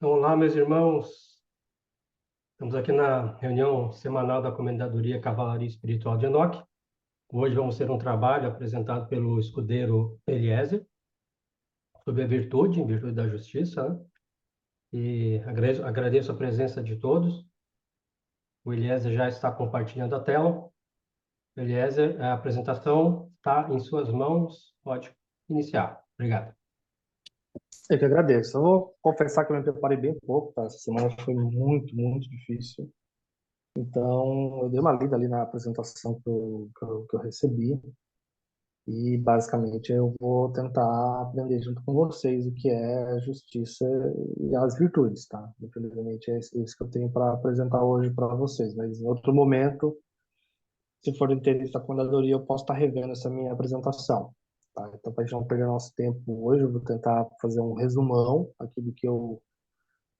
Então, olá, meus irmãos. Estamos aqui na reunião semanal da Comendadoria Cavalaria Espiritual de Enoque. Hoje vamos ter um trabalho apresentado pelo escudeiro Eliezer sobre a virtude, em virtude da justiça, né? E agradeço a presença de todos. O Eliezer já está compartilhando a tela. Eliezer, a apresentação está em suas mãos. Pode iniciar. Obrigado. Eu que agradeço. Eu vou confessar que eu me preparei bem pouco, tá? Essa semana foi muito, muito difícil. Então, eu dei uma lida ali na apresentação que eu recebi e, basicamente, eu vou tentar aprender junto com vocês o que é a justiça e as virtudes, tá? Infelizmente, é isso que eu tenho para apresentar hoje para vocês. Mas, em outro momento, se for do interesse da Condadoria, eu posso estar revendo essa minha apresentação. Tá? Então, para a gente não perder nosso tempo hoje, eu vou tentar fazer um resumão aqui do que eu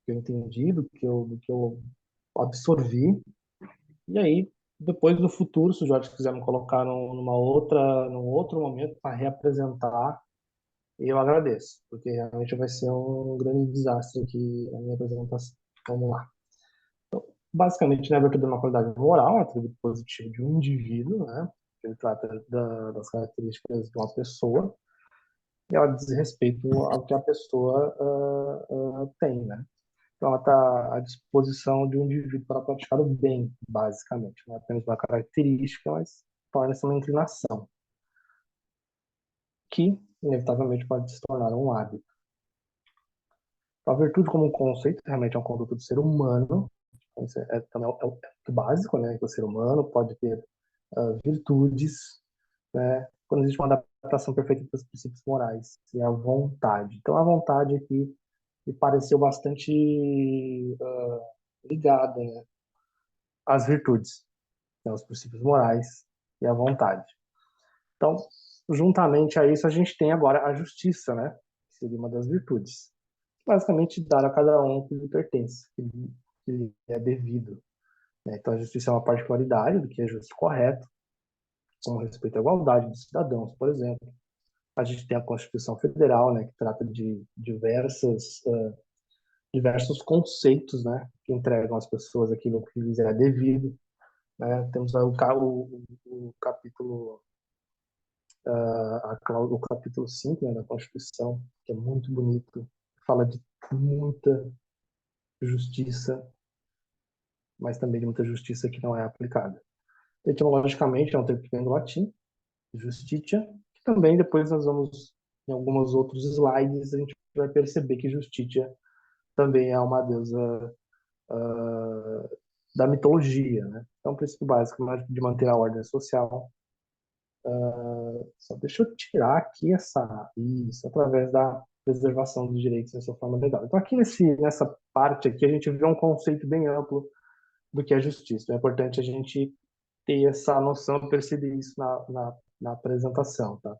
entendi, do que eu absorvi. E aí, depois do futuro, se o Jorge quiser me colocar num outro momento para reapresentar, eu agradeço, porque realmente vai ser um grande desastre aqui a minha apresentação. Vamos lá. Basicamente, né, a virtude é uma qualidade moral, um atributo positivo de um indivíduo, né? Ele trata das características de uma pessoa e ela diz respeito ao que a pessoa tem, né? Então, ela está à disposição de um indivíduo para praticar o bem, basicamente. Não é apenas uma característica, mas torna-se uma inclinação, que, inevitavelmente, pode se tornar um hábito. Então, a virtude como um conceito realmente é um conduto do ser humano. Então, isso também é o básico, né? Que o ser humano pode ter virtudes, né? Quando existe uma adaptação perfeita dos princípios morais, e a vontade. Então, a vontade aqui me pareceu bastante ligada, né, às virtudes, né, os princípios morais e a vontade. Então, juntamente a isso, a gente tem agora a justiça, né? Que seria uma das virtudes. Basicamente, dar a cada um o que lhe pertence, que lhe é devido. Né? Então, a justiça é uma particularidade do que é justo e correto, com respeito à igualdade dos cidadãos, por exemplo. A gente tem a Constituição Federal, né? Que trata de diversos conceitos, né? Que entregam às pessoas aquilo que lhes é devido. Né? Temos o capítulo o capítulo 5, né, da Constituição, que é muito bonito, fala de muita justiça, mas também de muita justiça que não é aplicada. Etimologicamente, é um termo que vem do latim, justitia, que também depois nós vamos, em alguns outros slides, a gente vai perceber que justitia também é uma deusa da mitologia, né? Então, o princípio básico de manter a ordem social. Só deixa eu tirar aqui isso, através da preservação dos direitos em sua forma legal. Então, aqui nessa parte aqui, a gente vê um conceito bem amplo do que é justiça. Então, é importante a gente ter essa noção, perceber isso na apresentação, tá?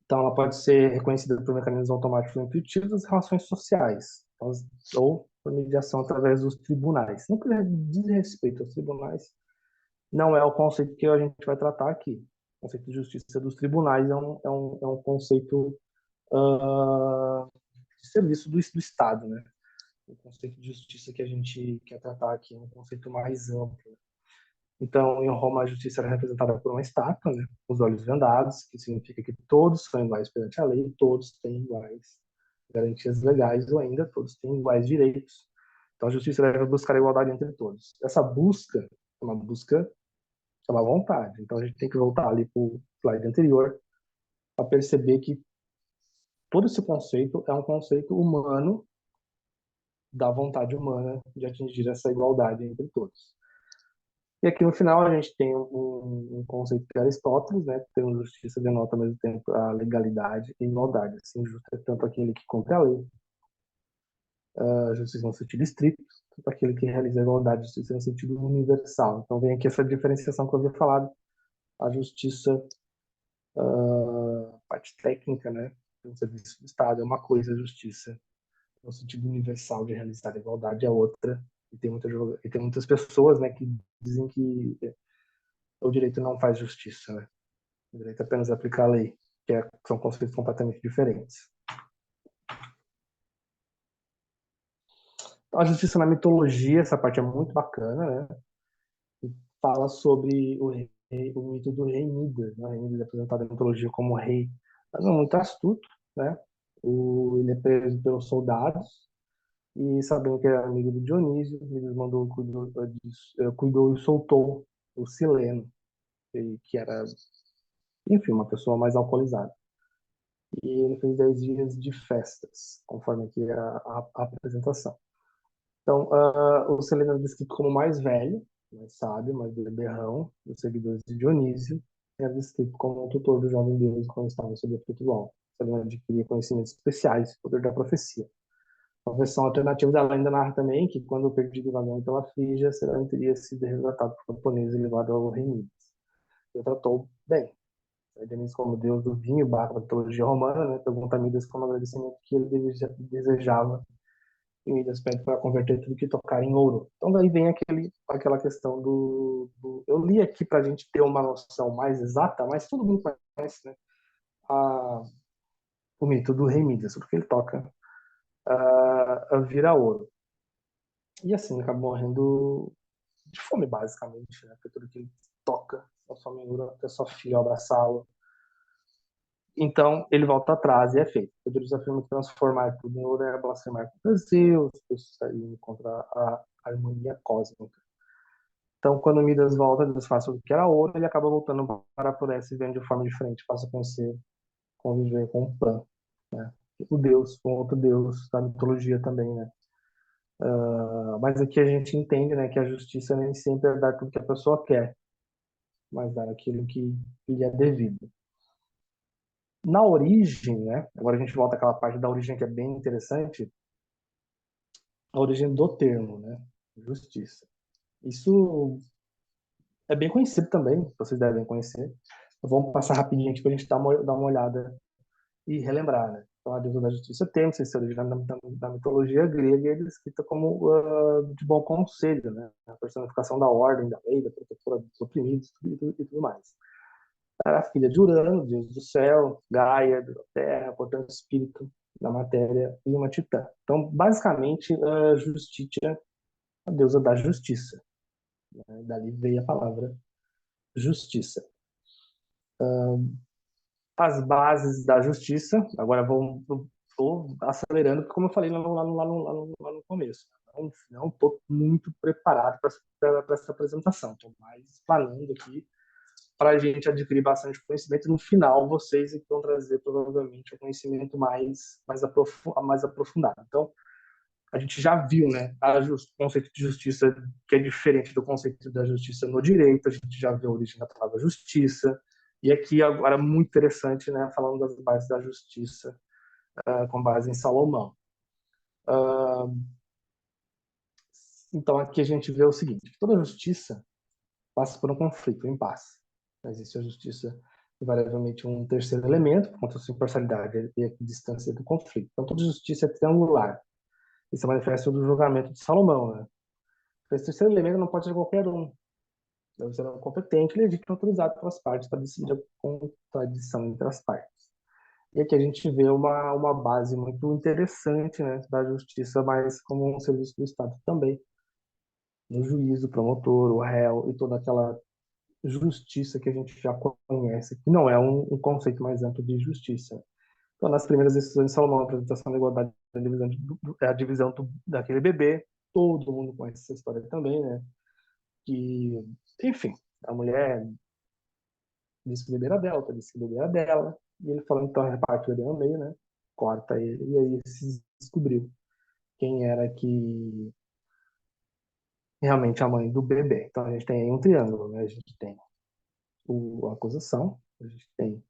Então, ela pode ser reconhecida por mecanismos automáticos ou intuitivos das relações sociais, então, ou por mediação através dos tribunais. No que diz respeito aos tribunais, não é o conceito que a gente vai tratar aqui. O conceito de justiça dos tribunais é um conceito de serviço do Estado, né? O conceito de justiça que a gente quer tratar aqui é um conceito mais amplo. Então, em Roma, a justiça era representada por uma estátua, né? Os olhos vendados, que significa que todos são iguais perante a lei, todos têm iguais garantias legais, ou ainda todos têm iguais direitos. Então, a justiça deve buscar a igualdade entre todos. Essa busca é uma busca, é uma vontade. Então, a gente tem que voltar ali para o slide anterior para perceber que todo esse conceito é um conceito humano, da vontade humana de atingir essa igualdade entre todos. E aqui no final a gente tem um conceito de Aristóteles, né? Temos justiça denota ao mesmo tempo a legalidade e igualdade. Assim, justo é tanto aquele que cumpre a lei, a justiça no sentido estrito, tanto aquele que realiza a igualdade, a justiça no sentido universal. Então vem aqui essa diferenciação que eu havia falado, a justiça, parte técnica, né? Um serviço do Estado é uma coisa, a justiça no sentido universal de realizar a igualdade é outra. E tem muitas pessoas, né, que dizem que o direito não faz justiça, né? O direito apenas aplica a lei, são conceitos completamente diferentes. A justiça na mitologia, essa parte é muito bacana, né? Fala sobre o mito do rei Midas, né? O rei Midas é apresentado na mitologia como rei, mas não muito astuto, né? Ele é preso pelos soldados e sabendo que era amigo do Dionísio, Midas mandou, cuidou e soltou o Sileno, que era, enfim, uma pessoa mais alcoolizada. E ele fez 10 dias de festas, conforme aqui a apresentação. Então, o Sileno é descrito como mais velho, mais sábio, mais beberrão, dos seguidores de Dionísio, era descrito como um tutor do jovem Deus quando estava sob efeito do álcool. Sileno adquiria conhecimentos especiais, poder da profecia. Uma versão alternativa da lenda narra também que, quando perdido vagando pela Frígia, Sileno teria sido resgatado por camponeses e levado ao rei Midas. Ele tratou bem. Dionísio como deus do vinho, barra da mitologia romana, né, pergunta a Midas como agradecimento que ele desejava e Midas pede para converter tudo que tocar em ouro. Então daí vem aquela questão eu li aqui para a gente ter uma noção mais exata, mas todo mundo conhece, né, a, o mito do rei Midas, tudo que ele toca vira ouro. E assim, acaba morrendo de fome, basicamente, né, porque tudo que ele toca transforma em ouro, até sua filha abraçá-lo. Então, ele volta atrás e é feito. O Deus afirma que transformar tudo em ouro é blasfemar contra Zeus, isso contra a harmonia cósmica. Então, quando Midas volta, Deus faz tudo que era ouro, ele acaba voltando para a floresta e vendo de forma diferente, passa a conhecer, conviver com Pan, né? O Deus, um outro Deus da mitologia também, né? Mas aqui a gente entende, né, que a justiça nem sempre é dar tudo que a pessoa quer, mas dar aquilo que lhe é devido. Na origem, né? Agora a gente volta àquela parte da origem que é bem interessante, a origem do termo, né? Justiça. Isso é bem conhecido também, vocês devem conhecer. Vamos passar rapidinho aqui para a gente dar uma olhada e relembrar, né? Então, a deusa da justiça tem, não sei se é originada da mitologia grega, e é descrita como de bom conselho, né? A personificação da ordem, da lei, da protetora dos oprimidos e tudo mais. Era filha de Urano, deus do céu, Gaia, da terra, portanto, espírito da matéria e uma titã. Então, basicamente, a Justitia, a deusa da justiça, né? Dali veio a palavra justiça. As bases da justiça, agora vou acelerando, porque como eu falei lá no começo, não estou muito preparado para essa apresentação, estou mais explanando aqui para a gente adquirir bastante conhecimento. No final, vocês vão trazer provavelmente o conhecimento mais aprofundado. Então, a gente já viu, né, o conceito de justiça que é diferente do conceito da justiça no direito, a gente já viu a origem da palavra justiça, e aqui agora muito interessante, né, falando das bases da justiça, com base em Salomão. Então aqui a gente vê o seguinte: toda justiça passa por um conflito, um impasse. Existe a justiça, invariavelmente, um terceiro elemento, por conta da sua imparcialidade e a distância do conflito. Então toda justiça é triangular. Isso é manifesto do julgamento de Salomão, né? Esse terceiro elemento não pode ser qualquer um. Deve ser um competente, legítimo, autorizado pelas partes para decidir a contradição entre as partes. E aqui a gente vê uma base muito interessante, né, da justiça, mas como um serviço do Estado também, no juízo, o promotor, o réu e toda aquela justiça que a gente já conhece, que não é um conceito mais amplo de justiça. Então, nas primeiras decisões de Salomão, a apresentação da igualdade, a divisão daquele bebê, todo mundo conhece essa história também, né? Que, enfim, a mulher disse que o bebê era dela, outra disse que o bebê era dela, e ele falou, então reparte o bebê no meio, né? Corta ele, e aí se descobriu quem era que realmente a mãe do bebê. Então a gente tem aí um triângulo, né? A gente tem a acusação, a gente tem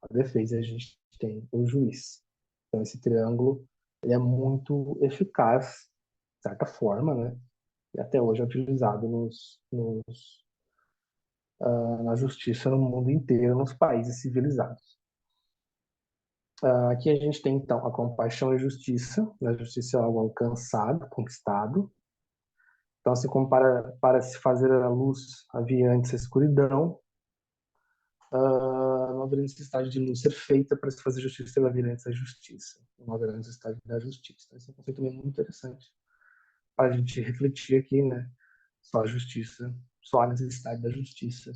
a defesa e a gente tem o juiz. Então esse triângulo ele é muito eficaz, de certa forma, né? E até hoje é utilizado na justiça no mundo inteiro, nos países civilizados. Aqui a gente tem, então, a compaixão e a justiça. A justiça é algo alcançado, conquistado. Então, assim como para se fazer a luz havia antes a escuridão, não haveria necessidade de luz ser feita para se fazer justiça, havia antes a justiça. Não haveria necessidade da justiça. Então, esse é um conceito também muito interessante para a gente refletir aqui, né? Só a justiça, só a necessidade da justiça,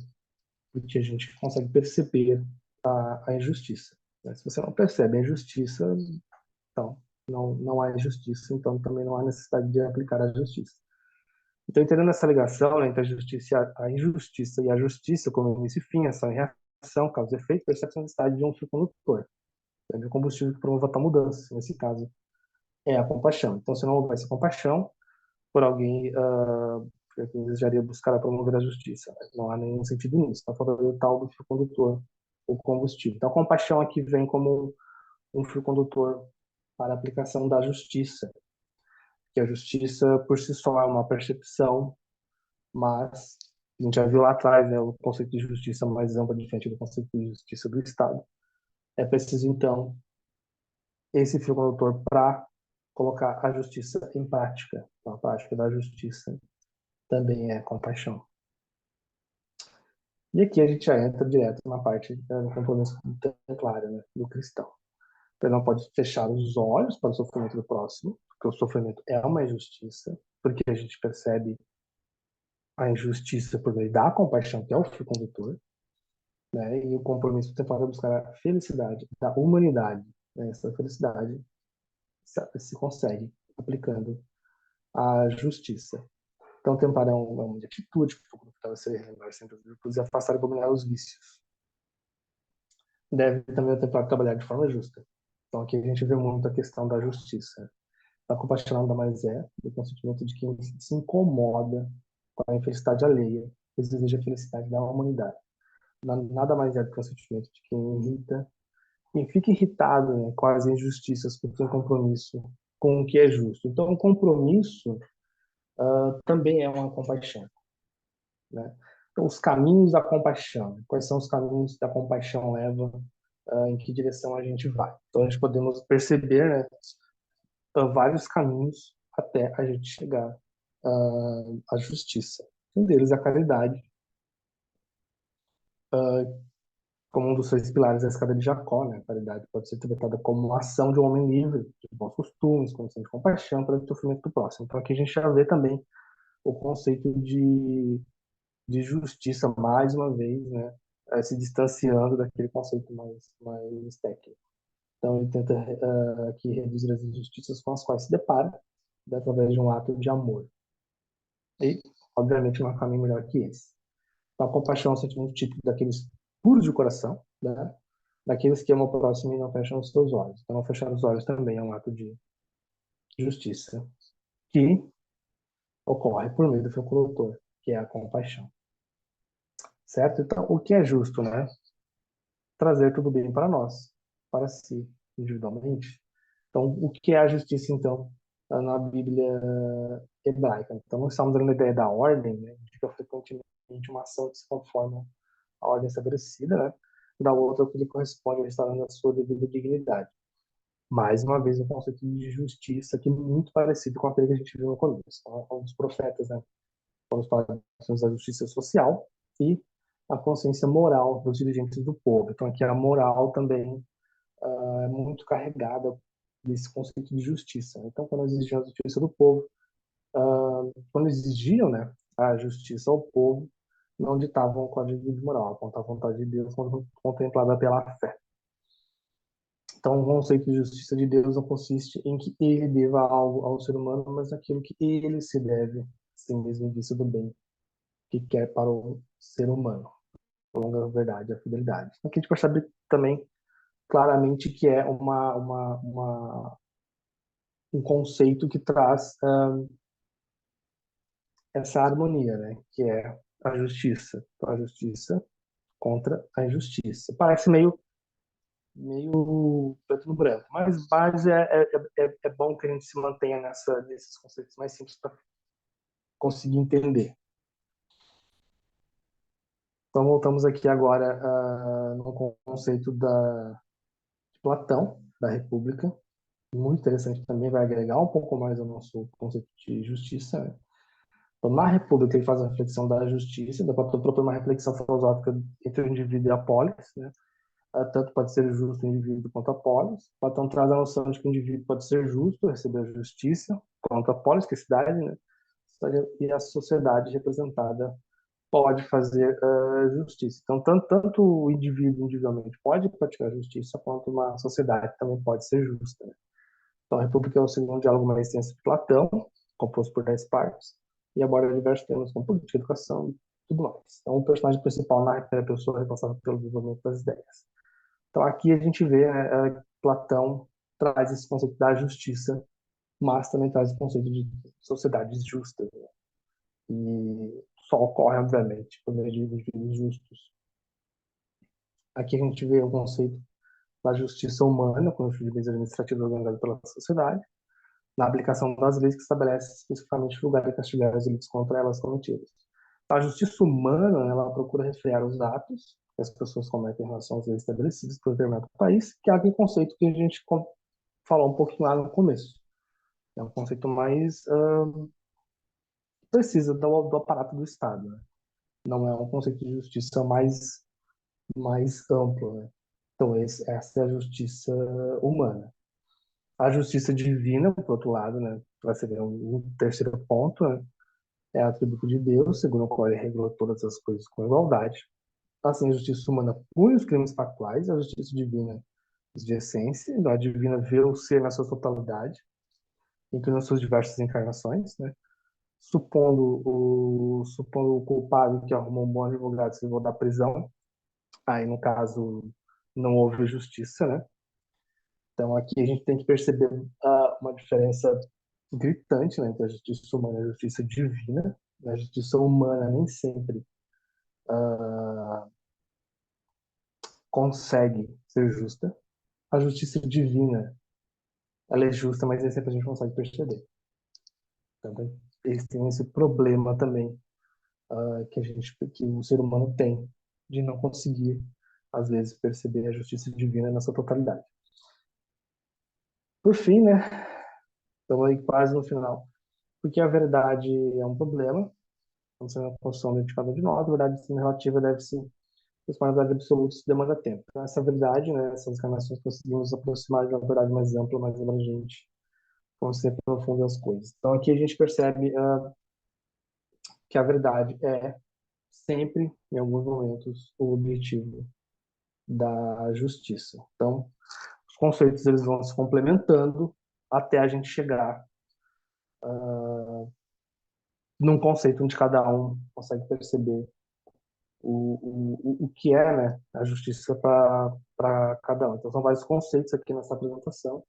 porque a gente consegue perceber a injustiça, né? Se você não percebe a injustiça, então não há injustiça, então também não há necessidade de aplicar a justiça. Então, entendendo essa ligação, né, entre a justiça e a injustiça, e a justiça como início e fim, ação e reação, causa e efeito, percebe a necessidade de um fio condutor, né, de um combustível que promova a tal mudança. Nesse caso, é a compaixão. Então, se não houvesse compaixão por alguém que desejaria buscar promover a justiça, né? Não há nenhum sentido nisso. Está falando do tal do fio condutor, o combustível. Então, a compaixão aqui vem como um fio condutor para a aplicação da justiça, que a justiça por si só é uma percepção, mas a gente já viu lá atrás, né, o conceito de justiça mais amplo diferente do conceito de justiça do Estado. É preciso, então, esse fio condutor para colocar a justiça em prática. Então, a prática da justiça também é compaixão. E aqui a gente já entra direto na parte do compromisso contemplário, né, do cristão. Ele não pode fechar os olhos para o sofrimento do próximo, porque o sofrimento é uma injustiça, porque a gente percebe a injustiça por meio da compaixão, que é o fio condutor, né, e o compromisso contemplário é buscar a felicidade da humanidade. Né, essa felicidade se consegue aplicando a justiça. Então, templar é uma de atitude, que você lembrar sempre as virtudes e afastar e abominar os vícios. Deve também o templar trabalhar de forma justa. Então, aqui a gente vê muito a questão da justiça. A compaixão nada mais é do que um sentimento de quem se incomoda com a infelicidade alheia, pois deseja a felicidade da humanidade. Nada mais é do que um sentimento de quem irrita, quem fica irritado, né, com as injustiças, porque tem um compromisso com o que é justo. Então, o compromisso também é uma compaixão, né? Então, os caminhos da compaixão. Quais são os caminhos que a compaixão leva? Em que direção a gente vai? Então, a gente podemos perceber, né, vários caminhos até a gente chegar à justiça. Um deles é a caridade, como um dos seis pilares da escada de Jacó, né? A caridade pode ser interpretada como uma ação de um homem livre, de bons costumes, condição de compaixão para o sofrimento do próximo. Então, aqui a gente já vê também o conceito de justiça, mais uma vez, né? Se distanciando daquele conceito mais técnico. Então, ele tenta aqui reduzir as injustiças com as quais se depara, né, através de um ato de amor. E, obviamente, não há caminho melhor que esse. Então, a compaixão é um sentimento típico daqueles puros de coração, né? Daqueles que amam o próximo e não fecham os seus olhos. Então, não fechar os olhos também é um ato de justiça, que ocorre por meio do fio condutor, que é a compaixão. Certo? Então, o que é justo, né? Trazer tudo bem para nós, para si, individualmente. Então, o que é a justiça, então, na Bíblia hebraica? Então, nós estamos dando a ideia da ordem, né? Indica frequentemente uma ação que se conforma à ordem estabelecida, né? Da outra, que lhe corresponde ao restaurando a sua devida dignidade. Mais uma vez, um conceito de justiça que é muito parecido com aquele que a gente viu no começo. Então, um dos profetas, né? Quando fala da justiça social e a consciência moral dos dirigentes do povo. Então, aqui a moral também é muito carregada desse conceito de justiça. Então, quando exigiam a justiça do povo, quando exigiam, né, a justiça ao povo, não ditavam o código de moral, apontavam a vontade de Deus contemplada pela fé. Então, o conceito de justiça de Deus não consiste em que ele deva algo ao ser humano, mas naquilo que ele se deve, assim mesmo disse do bem que quer para o ser humano, a longa verdade, a fidelidade. Aqui a gente percebe também claramente que é um conceito que traz essa harmonia, né? Que é a justiça. Então, a justiça contra a injustiça. Parece meio preto no branco, mas é bom que a gente se mantenha nesses conceitos mais simples para conseguir entender. Então, voltamos aqui agora no conceito de Platão, da República. Muito interessante também, vai agregar um pouco mais ao nosso conceito de justiça, né? Então, na República, ele faz a reflexão da justiça, da Platão propõe uma reflexão filosófica entre o indivíduo e a polis, né? Tanto pode ser justo o indivíduo quanto a polis. Platão traz a noção de que o indivíduo pode ser justo, receber a justiça, quanto a polis, que é a cidade, né? E a sociedade representada pode fazer justiça. Então, tanto o indivíduo individualmente pode praticar justiça, quanto uma sociedade também pode ser justa, né? Então, a República é o segundo diálogo mais extenso de Platão, composto por 10 partes, e aborda diversos temas como política, educação e tudo mais. Então, o personagem principal na primeira pessoa é responsável pelo desenvolvimento das ideias. Então, aqui a gente vê, né, Platão traz esse conceito da justiça, mas também traz o conceito de sociedades justas, né? E só ocorre, obviamente, por meio de indivíduos justos. Aqui a gente vê o conceito da justiça humana, com os juízes administrativos organizados pela sociedade, na aplicação das leis que estabelece especificamente julgar e castigar as delitos contra elas cometidas. A justiça humana, ela procura refrear os atos que as pessoas cometem em relação às leis estabelecidas por determinado país, que é aquele conceito que a gente falou um pouquinho lá no começo. É um conceito mais preciso do aparato do Estado, né? Não é um conceito de justiça mais amplo, né? Então, essa é a justiça humana. A justiça divina, por outro lado, né, vai ser um terceiro ponto, né, é atributo de Deus, segundo o qual ele regula todas as coisas com igualdade. Assim, a justiça humana pune os crimes pactuais, a justiça divina de essência, então a divina vê o ser na sua totalidade, incluindo as suas diversas encarnações, né? Supondo o culpado que arrumou um bom advogado se livrou da prisão, aí no caso não houve justiça, né? Então aqui a gente tem que perceber uma diferença gritante, né, entre a justiça humana e a justiça divina. A justiça humana nem sempre consegue ser justa. A justiça divina, ela é justa, mas nem sempre a gente consegue perceber. Então, eles têm esse problema também que o ser humano tem de não conseguir, às vezes, perceber a justiça divina na sua totalidade. Por fim, né, estamos aí quase no final. Porque a verdade é um problema, quando você não construção de cada um de nós, a verdade relativa deve se transformar na verdade absoluta, isso demanda tempo. Então, essa verdade, né, essas encarnações conseguimos aproximar de uma verdade mais ampla, mais abrangente, quando você aprofunda as coisas. Então, aqui a gente percebe que a verdade é sempre, em alguns momentos, o objetivo da justiça. Então, os conceitos eles vão se complementando até a gente chegar num conceito onde cada um consegue perceber o que é, né, a justiça para cada um. Então, são vários conceitos aqui nessa apresentação,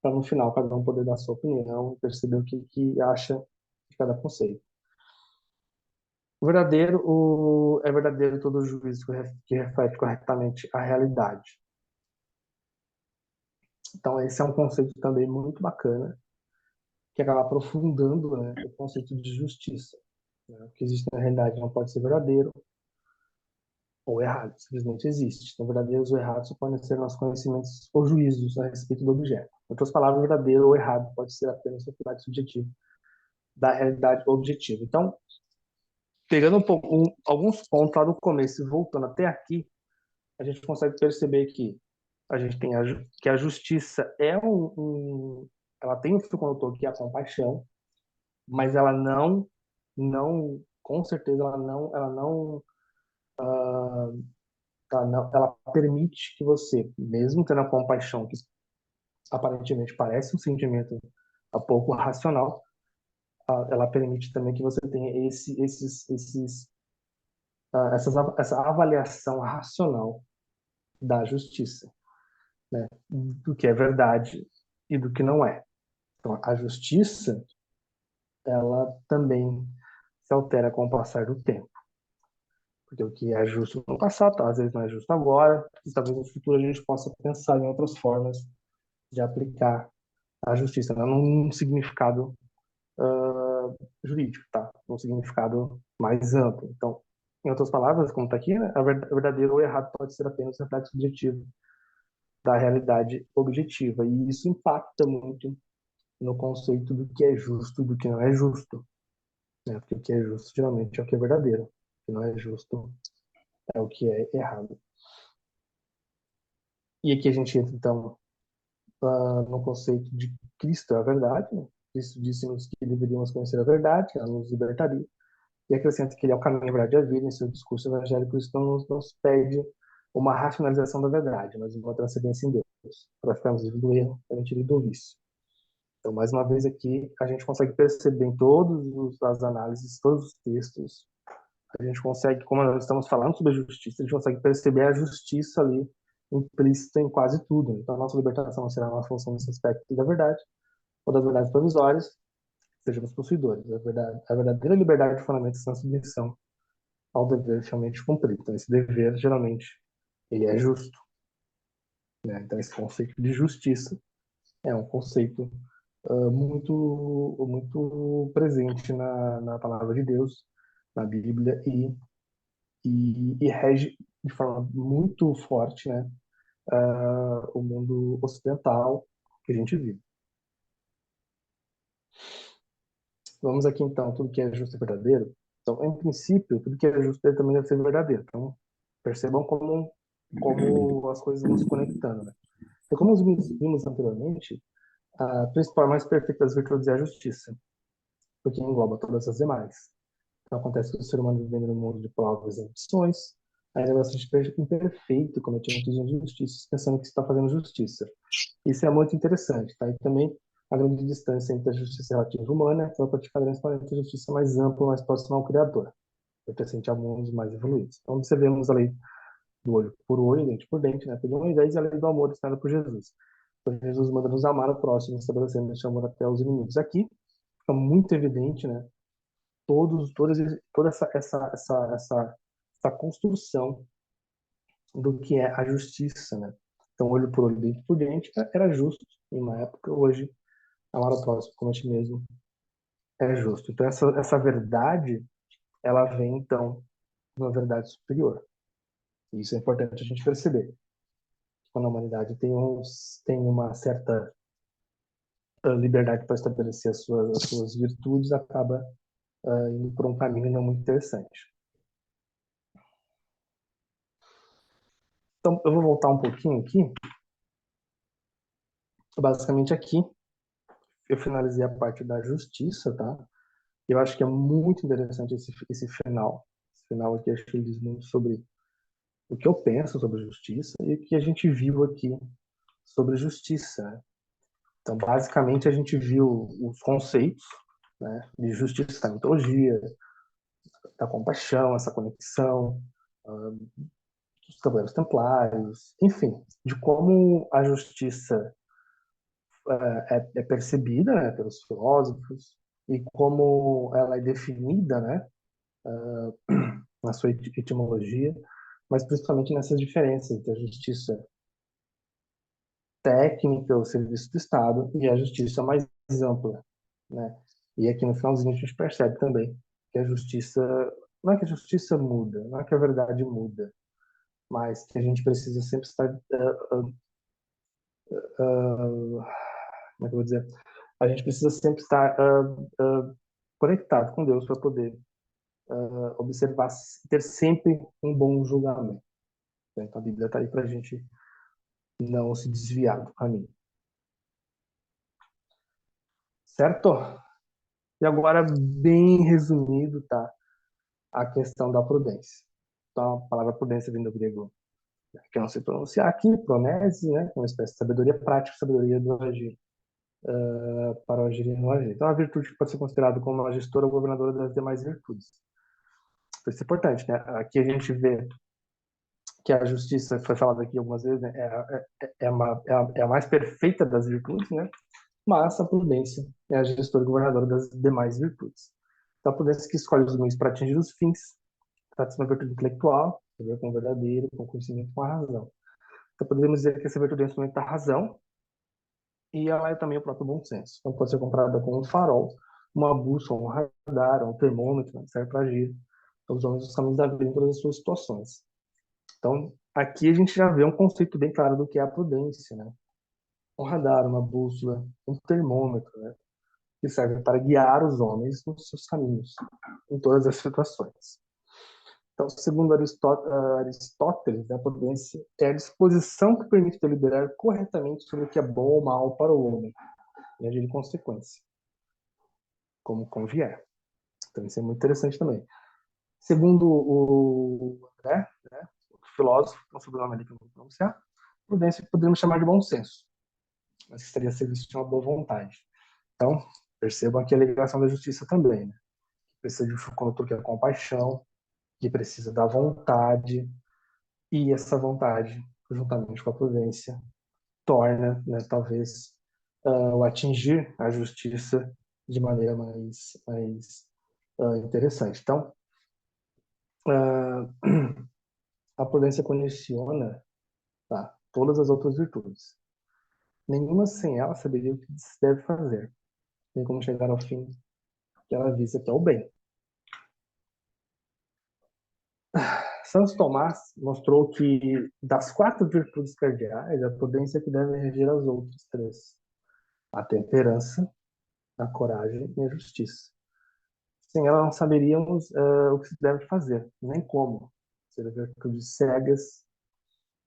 para no final cada um poder dar sua opinião, perceber o que acha de cada conceito. É verdadeiro todo juízo que reflete corretamente a realidade. Então, esse é um conceito também muito bacana, que acaba aprofundando, né, o conceito de justiça. Né? O que existe na realidade não pode ser verdadeiro ou errado, simplesmente existe. Então, verdadeiros ou errados só podem ser nossos conhecimentos ou juízos a respeito do objeto. Em outras palavras, verdadeiro ou errado pode ser apenas o reflexo subjetivo da realidade objetiva. Então, pegando alguns pontos lá do começo e voltando até aqui, a gente consegue perceber que a gente tem que a justiça é ela tem um fio condutor que é a compaixão, mas não, com certeza ela permite que você, mesmo tendo a compaixão, que aparentemente parece um sentimento um pouco racional, ela permite também que você tenha essa avaliação racional da justiça, né? Do que é verdade e do que não é. Então, a justiça, ela também se altera com o passar do tempo. Porque o que é justo no passado, às vezes não é justo agora, e talvez no futuro a gente possa pensar em outras formas de aplicar a justiça, não num significado jurídico, tá? Num significado mais amplo. Então, em outras palavras, como está aqui, né, a verdadeiro ou errado pode ser apenas um reflexo subjetivo da realidade objetiva. E isso impacta muito no conceito do que é justo e do que não é justo. Né? Porque o que é justo geralmente é o que é verdadeiro. O que não é justo é o que é errado. E aqui a gente entra, então, no conceito de Cristo é a verdade. Né? Cristo disse-nos que deveríamos conhecer a verdade, ela nos libertaria, e acrescenta que ele é o caminho, a verdade e a vida. Em seu discurso evangélico, isso não nos pede uma racionalização da verdade, mas uma transcendência em Deus, para ficarmos livres do erro, para a gente livre do vício. Então, mais uma vez aqui, a gente consegue perceber em todas as análises, todos os textos, a gente consegue, como nós estamos falando sobre a justiça, a gente consegue perceber a justiça ali implícita em quase tudo. Então, a nossa libertação será uma função desse aspecto da verdade, ou das verdades provisórias, sejamos possuidores. A verdadeira liberdade fundamenta-se na submissão ao dever realmente cumprido. Então, esse dever, geralmente, ele é justo, né? Então, esse conceito de justiça é um conceito muito presente na palavra de Deus, na Bíblia, e rege de forma muito forte, né, o mundo ocidental que a gente vive. Vamos aqui, então, tudo que é justo e verdadeiro. Então, em princípio, tudo que é justo também deve ser verdadeiro. Então, percebam como as coisas vão se conectando, né? Então, como vimos anteriormente, a principal e mais perfeita das virtudes é a justiça, porque engloba todas as demais. Então, acontece que o ser humano vivendo num mundo de provas e ambições, ainda é bastante imperfeito, cometendo muitas injustiças, pensando que está fazendo justiça. Isso é muito interessante, tá? E também a grande distância entre a justiça relativa humana, que é praticada transparente, a justiça mais ampla, mais próxima ao Criador, pertencente a mundos mais evoluídos. Então, observemos a lei do olho por olho, dente por dente, né? Por uma vez, e a lei do amor ensinada por Jesus. Então, Jesus manda nos amar o próximo, estabelecendo esse amor até os inimigos. Aqui fica muito evidente, né? Toda essa construção do que é a justiça, né? Então, olho por olho, dente por dente, era justo em uma época. Hoje, amar o próximo como a ti mesmo é justo. Então, essa verdade, ela vem, então, de uma verdade superior. E isso é importante a gente perceber. Quando a humanidade tem uma certa liberdade para estabelecer as suas virtudes, acaba indo por um caminho não muito interessante. Então, eu vou voltar um pouquinho aqui. Basicamente, aqui, eu finalizei a parte da justiça, tá? Eu acho que é muito interessante esse final. Esse final aqui, acho que ele diz muito sobre o que eu penso sobre justiça e o que a gente viu aqui sobre justiça, né? Então, basicamente, a gente viu os conceitos, né, de justiça, da mitologia, da compaixão, essa conexão, dos Cavaleiros Templários, enfim, de como a justiça é percebida, né, pelos filósofos e como ela é definida, né, na sua etimologia, mas principalmente nessas diferenças da justiça técnica, o serviço do Estado, e a justiça mais ampla, né? E aqui no finalzinho a gente percebe também que a justiça, não é que a justiça muda, não é que a verdade muda, mas que a gente precisa sempre estar, como é que eu vou dizer? A gente precisa sempre estar conectado com Deus para poder observar, ter sempre um bom julgamento. Então a Bíblia está aí para a gente não se desviar do caminho. Certo? E agora, bem resumido, tá? A questão da prudência. Então, a palavra prudência vem do grego, que eu não sei pronunciar aqui, pronese, né? Uma espécie de sabedoria prática, sabedoria do agir, para o agir e no agir. Então, a virtude que pode ser considerada como a gestora ou governadora das demais virtudes. Então, isso é importante, né? Aqui a gente vê que a justiça, foi falado aqui algumas vezes, né? É a mais perfeita das virtudes, né? Mas a prudência é a gestora e governadora das demais virtudes. Então, a prudência que escolhe os meios para atingir os fins, trata-se de uma virtude intelectual, tem a ver com o verdadeiro, com o conhecimento, com a razão. Então, poderíamos dizer que essa virtude é um instrumento da razão e ela é também o próprio bom senso. Então, pode ser comparada com um farol, uma bússola, um radar, um termômetro, né, que serve para agir os homens os caminhos da vida em todas as suas situações. Então, aqui a gente já vê um conceito bem claro do que é a prudência, né? Um radar, uma bússola, um termômetro, né? Que serve para guiar os homens nos seus caminhos, em todas as situações. Então, segundo Aristóteles, a prudência é a disposição que permite deliberar corretamente sobre o que é bom ou mal para o homem, e agir em consequência. como vier. Então, isso é muito interessante também. Segundo o André, né, o filósofo, que é um sobrenome ali que eu não vou pronunciar, prudência poderíamos chamar de bom senso, mas que estaria a serviço de uma boa vontade. Então, percebam aqui a ligação da justiça também, né? Precisa de um condutor que é compaixão, que precisa da vontade, e essa vontade, juntamente com a prudência, torna, né, talvez, o atingir a justiça de maneira mais interessante. Então, a prudência condiciona, tá, todas as outras virtudes. Nenhuma sem ela saberia o que se deve fazer, nem como chegar ao fim que ela visa, que é o bem. Santo Tomás mostrou que das 4 virtudes cardeais, a prudência é que deve reger as outras 3: a temperança, a coragem e a justiça. Sem ela não saberíamos o que se deve fazer, nem como. Seriam virtudes cegas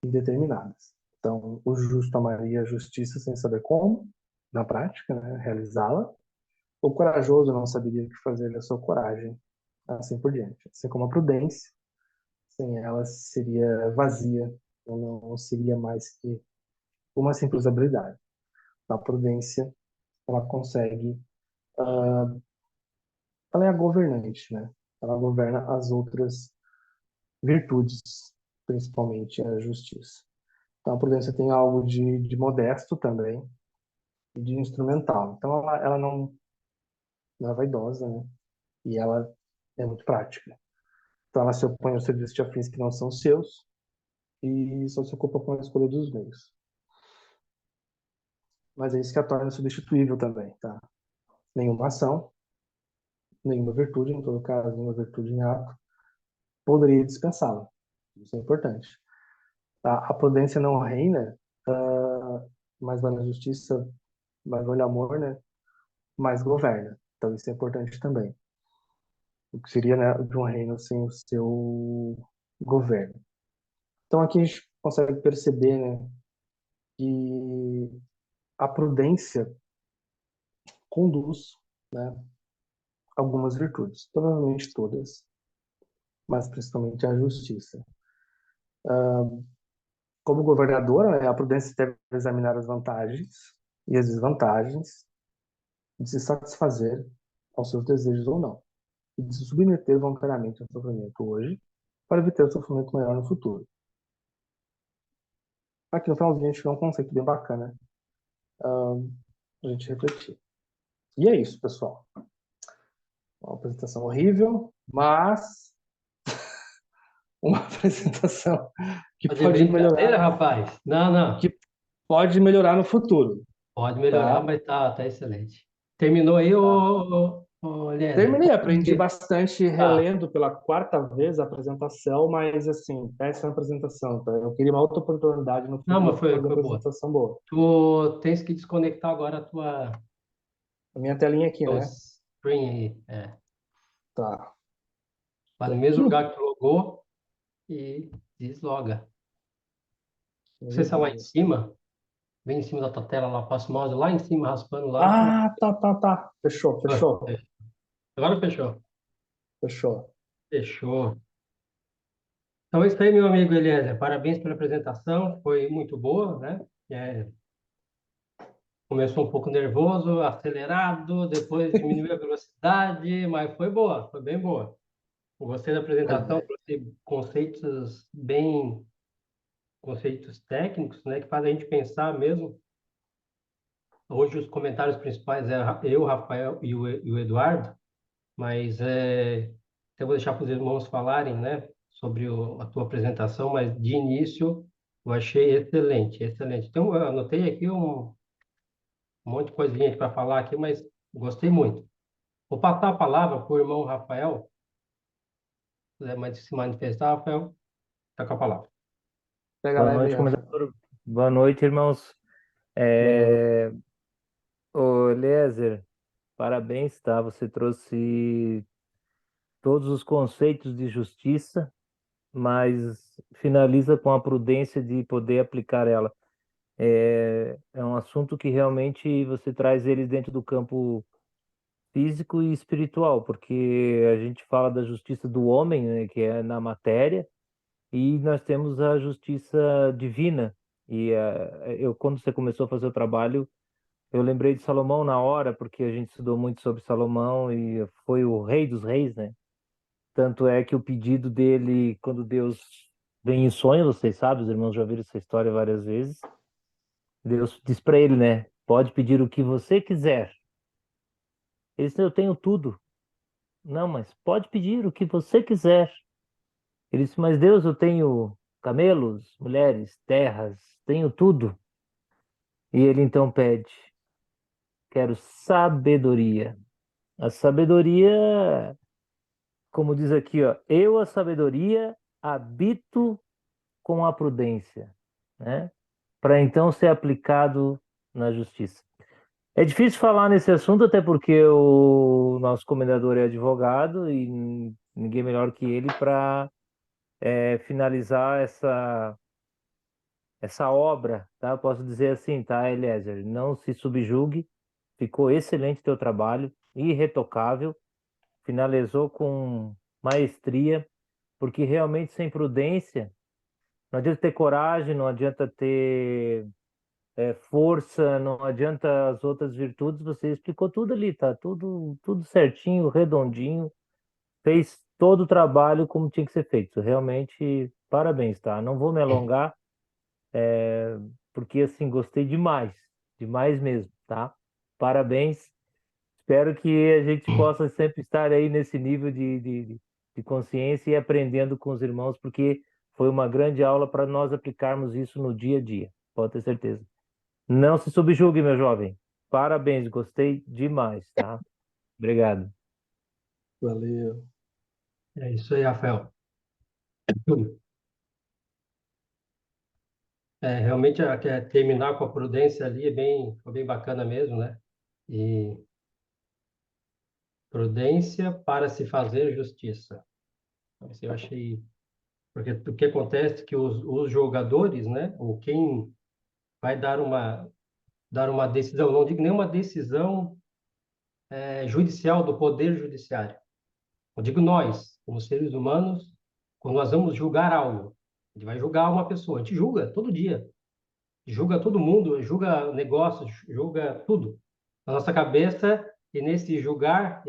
e determinadas. Então, o justo amaria a justiça sem saber como, na prática, né, realizá-la. O corajoso não saberia o que fazer da sua coragem, assim por diante. Assim como a prudência, sem ela seria vazia, não seria mais que uma simples habilidade. A prudência, ela consegue, ela é a governante, né? Ela governa as outras virtudes, principalmente a justiça. Então a prudência tem algo de modesto também e de instrumental. Então ela não é vaidosa, né? E ela é muito prática. Então ela se opõe aos serviços de afins que não são seus e só se ocupa com a escolha dos meios. Mas é isso que a torna substituível também, tá? Nenhuma ação, nenhuma virtude, em todo caso, nenhuma virtude em ato, poderia dispensá-la. Isso é importante. A prudência não reina, mas vale a justiça, mas vale o amor, né? Mas governa. Então isso é importante também. O que seria, né, de um reino sem o seu governo. Então aqui a gente consegue perceber, né, que a prudência conduz, né, algumas virtudes, provavelmente todas, mas principalmente a justiça. Como governadora, né, a prudência deve examinar as vantagens e as desvantagens de se satisfazer aos seus desejos ou não, e de se submeter voluntariamente ao sofrimento hoje para evitar o sofrimento maior no futuro. Aqui no finalzinho a gente vê um conceito bem bacana para a gente refletir. E é isso, pessoal. Uma apresentação horrível, mas uma apresentação que Tá de pode brincadeira, melhorar, rapaz? Não, não. que pode melhorar no futuro, Pode melhorar, tá? mas tá excelente. Terminou aí, Tá. Eliezer? Terminei, aprendi bastante Tá. relendo pela 4ª vez a apresentação, mas assim, péssima apresentação, tá? Eu queria uma outra oportunidade no Não, futuro mas para fazer uma foi boa. apresentação boa. Tu tens que desconectar agora a A minha telinha aqui, teu né? screen aí. É. Tá. Vai no mesmo lugar que tu logou e desloga. Não sei Meu se é lá em Deus. cima. Bem em cima da tua tela lá, passa o mouse lá em cima, raspando lá. Ah, tá. Fechou, Ah, fechou, agora fechou. fechou. Fechou. Então, é isso aí, meu amigo Eliezer. Parabéns pela apresentação. Foi muito boa, né? É, começou um pouco nervoso, acelerado, depois diminuiu a velocidade, mas foi boa, foi bem boa. Eu gostei da apresentação, trouxe conceitos técnicos, né, que fazem a gente pensar mesmo. Hoje os comentários principais é eu, o Rafael e o Eduardo, mas eu vou deixar para os irmãos falarem, né, sobre a tua apresentação, mas de início eu achei excelente, excelente. Então, eu anotei aqui um monte de coisinha para falar aqui, mas gostei muito. Vou passar a palavra para o irmão Rafael, se quiser se manifestar, Rafael, está com a palavra. Pega Boa leve aí, noite, Rafa. comendador. Boa noite, irmãos. Boa noite. Ô, Eliezer, parabéns, tá? Você trouxe todos os conceitos de justiça, mas finaliza com a prudência de poder aplicar ela. É um assunto que realmente você traz ele dentro do campo físico e espiritual, porque a gente fala da justiça do homem, né, que é na matéria, e nós temos a justiça divina. E quando você começou a fazer o trabalho, eu lembrei de Salomão na hora, porque a gente estudou muito sobre Salomão e foi o rei dos reis, né? Tanto é que o pedido dele, quando Deus vem em sonho, vocês sabem, os irmãos já viram essa história várias vezes, Deus diz para ele, né? Pode pedir o que você quiser. Ele disse, eu tenho tudo. Não, mas pode pedir o que você quiser. Ele disse, mas Deus, eu tenho camelos, mulheres, terras, tenho tudo. E ele então pede, quero sabedoria. A sabedoria, como diz aqui, ó, eu, a sabedoria, habito com a prudência, né? Para então ser aplicado na justiça. É difícil falar nesse assunto, até porque o nosso comendador é advogado e ninguém melhor que ele para finalizar essa obra, tá? Posso dizer assim, tá, Eliezer? Não se subjugue, ficou excelente teu trabalho, irretocável, finalizou com maestria, porque realmente sem prudência, não adianta ter coragem, não adianta ter força, não adianta as outras virtudes, você explicou tudo ali, tá? Tudo certinho, redondinho, fez todo o trabalho como tinha que ser feito. Realmente, parabéns, tá? Não vou me alongar, porque assim, gostei demais, demais mesmo, tá? Parabéns. Espero que a gente possa sempre estar aí nesse nível de consciência e aprendendo com os irmãos, porque foi uma grande aula para nós aplicarmos isso no dia a dia, pode ter certeza. Não se subjugue, meu jovem. Parabéns, gostei demais, tá? Obrigado. Valeu. É isso aí, Rafael. Realmente, terminar com a prudência ali foi bem bacana mesmo, né? E prudência para se fazer justiça. Isso eu achei. Porque o que acontece é que os jogadores, né? Ou quem vai dar uma decisão, não digo nenhuma decisão judicial do Poder Judiciário. Eu digo nós, como seres humanos, quando nós vamos julgar algo, a gente vai julgar uma pessoa, a gente julga todo dia, julga todo mundo, julga negócios, julga tudo. Na nossa cabeça, e nesse julgar,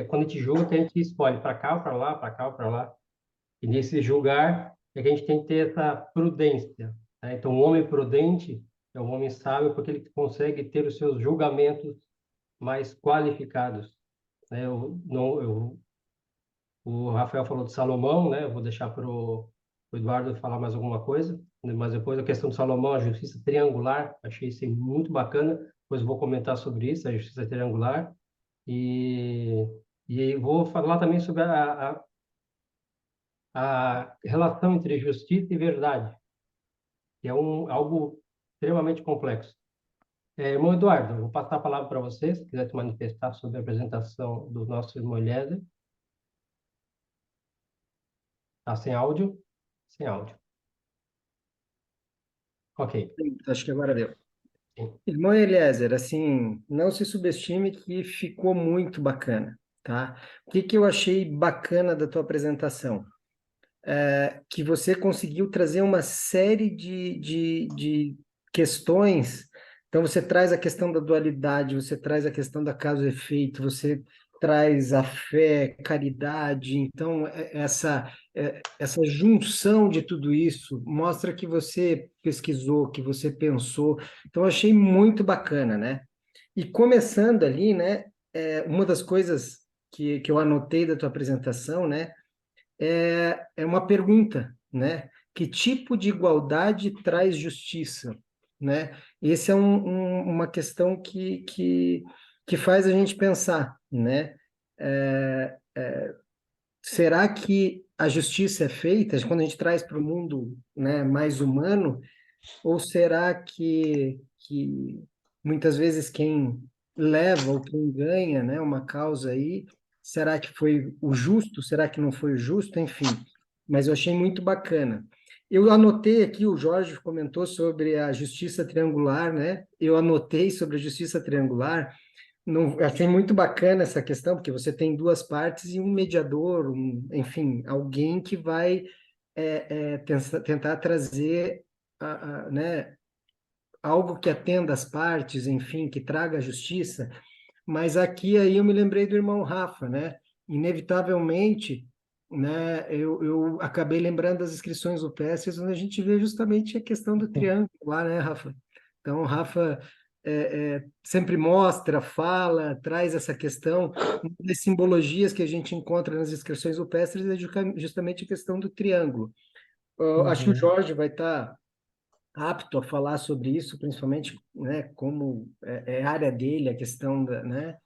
quando a gente julga, que a gente escolhe para cá ou para lá, para cá ou para lá. E nesse julgar, é que a gente tem que ter essa prudência. Né? Então, um homem prudente é um homem sábio porque ele consegue ter os seus julgamentos mais qualificados. Né? O Rafael falou de Salomão, né? Eu vou deixar para o Eduardo falar mais alguma coisa, né? Mas depois a questão de Salomão, a justiça triangular, achei isso muito bacana. Depois eu vou comentar sobre isso, a justiça triangular. E, e vou falar também sobre a relação entre justiça e verdade, que é algo extremamente complexo. Irmão Eduardo, eu vou passar a palavra para você, se quiser se manifestar sobre a apresentação do nosso irmão Eliezer. Tá sem áudio? Sem áudio. Ok. Acho que agora deu. Sim. Irmão Eliezer, assim, não se subestime que ficou muito bacana, tá? O que que eu achei bacana da tua apresentação? Que você conseguiu trazer uma série de questões. Então, você traz a questão da dualidade, você traz a questão da causa e efeito, você traz a fé, caridade. Então, essa junção de tudo isso mostra que você pesquisou, que você pensou. Então, eu achei muito bacana, né? E começando ali, né? Uma das coisas que eu anotei da tua apresentação, né? É uma pergunta, né? Que tipo de igualdade traz justiça, né? Essa é uma questão que faz a gente pensar, né? Será que a justiça é feita quando a gente traz para o mundo, né, mais humano? Ou será que muitas vezes quem leva ou quem ganha, né, uma causa aí, será que foi o justo? Será que não foi o justo? Enfim, mas eu achei muito bacana. Eu anotei aqui, o Jorge comentou sobre a justiça triangular, né? Eu anotei sobre a justiça triangular, não, achei muito bacana essa questão, porque você tem duas partes e um mediador, enfim, alguém que vai tentar trazer né, algo que atenda as partes, enfim, que traga a justiça. Mas aqui aí eu me lembrei do irmão Rafa, né? Inevitavelmente, né, eu acabei lembrando das inscrições rupestres, onde a gente vê justamente a questão do triângulo lá, né, Rafa? Então, o Rafa sempre mostra, fala, traz essa questão. Uma das simbologias que a gente encontra nas inscrições rupestres é justamente a questão do triângulo. Eu acho que o Uhum. Jorge vai estar apto a falar sobre isso, principalmente, né, como é a área dele, a questão da, né,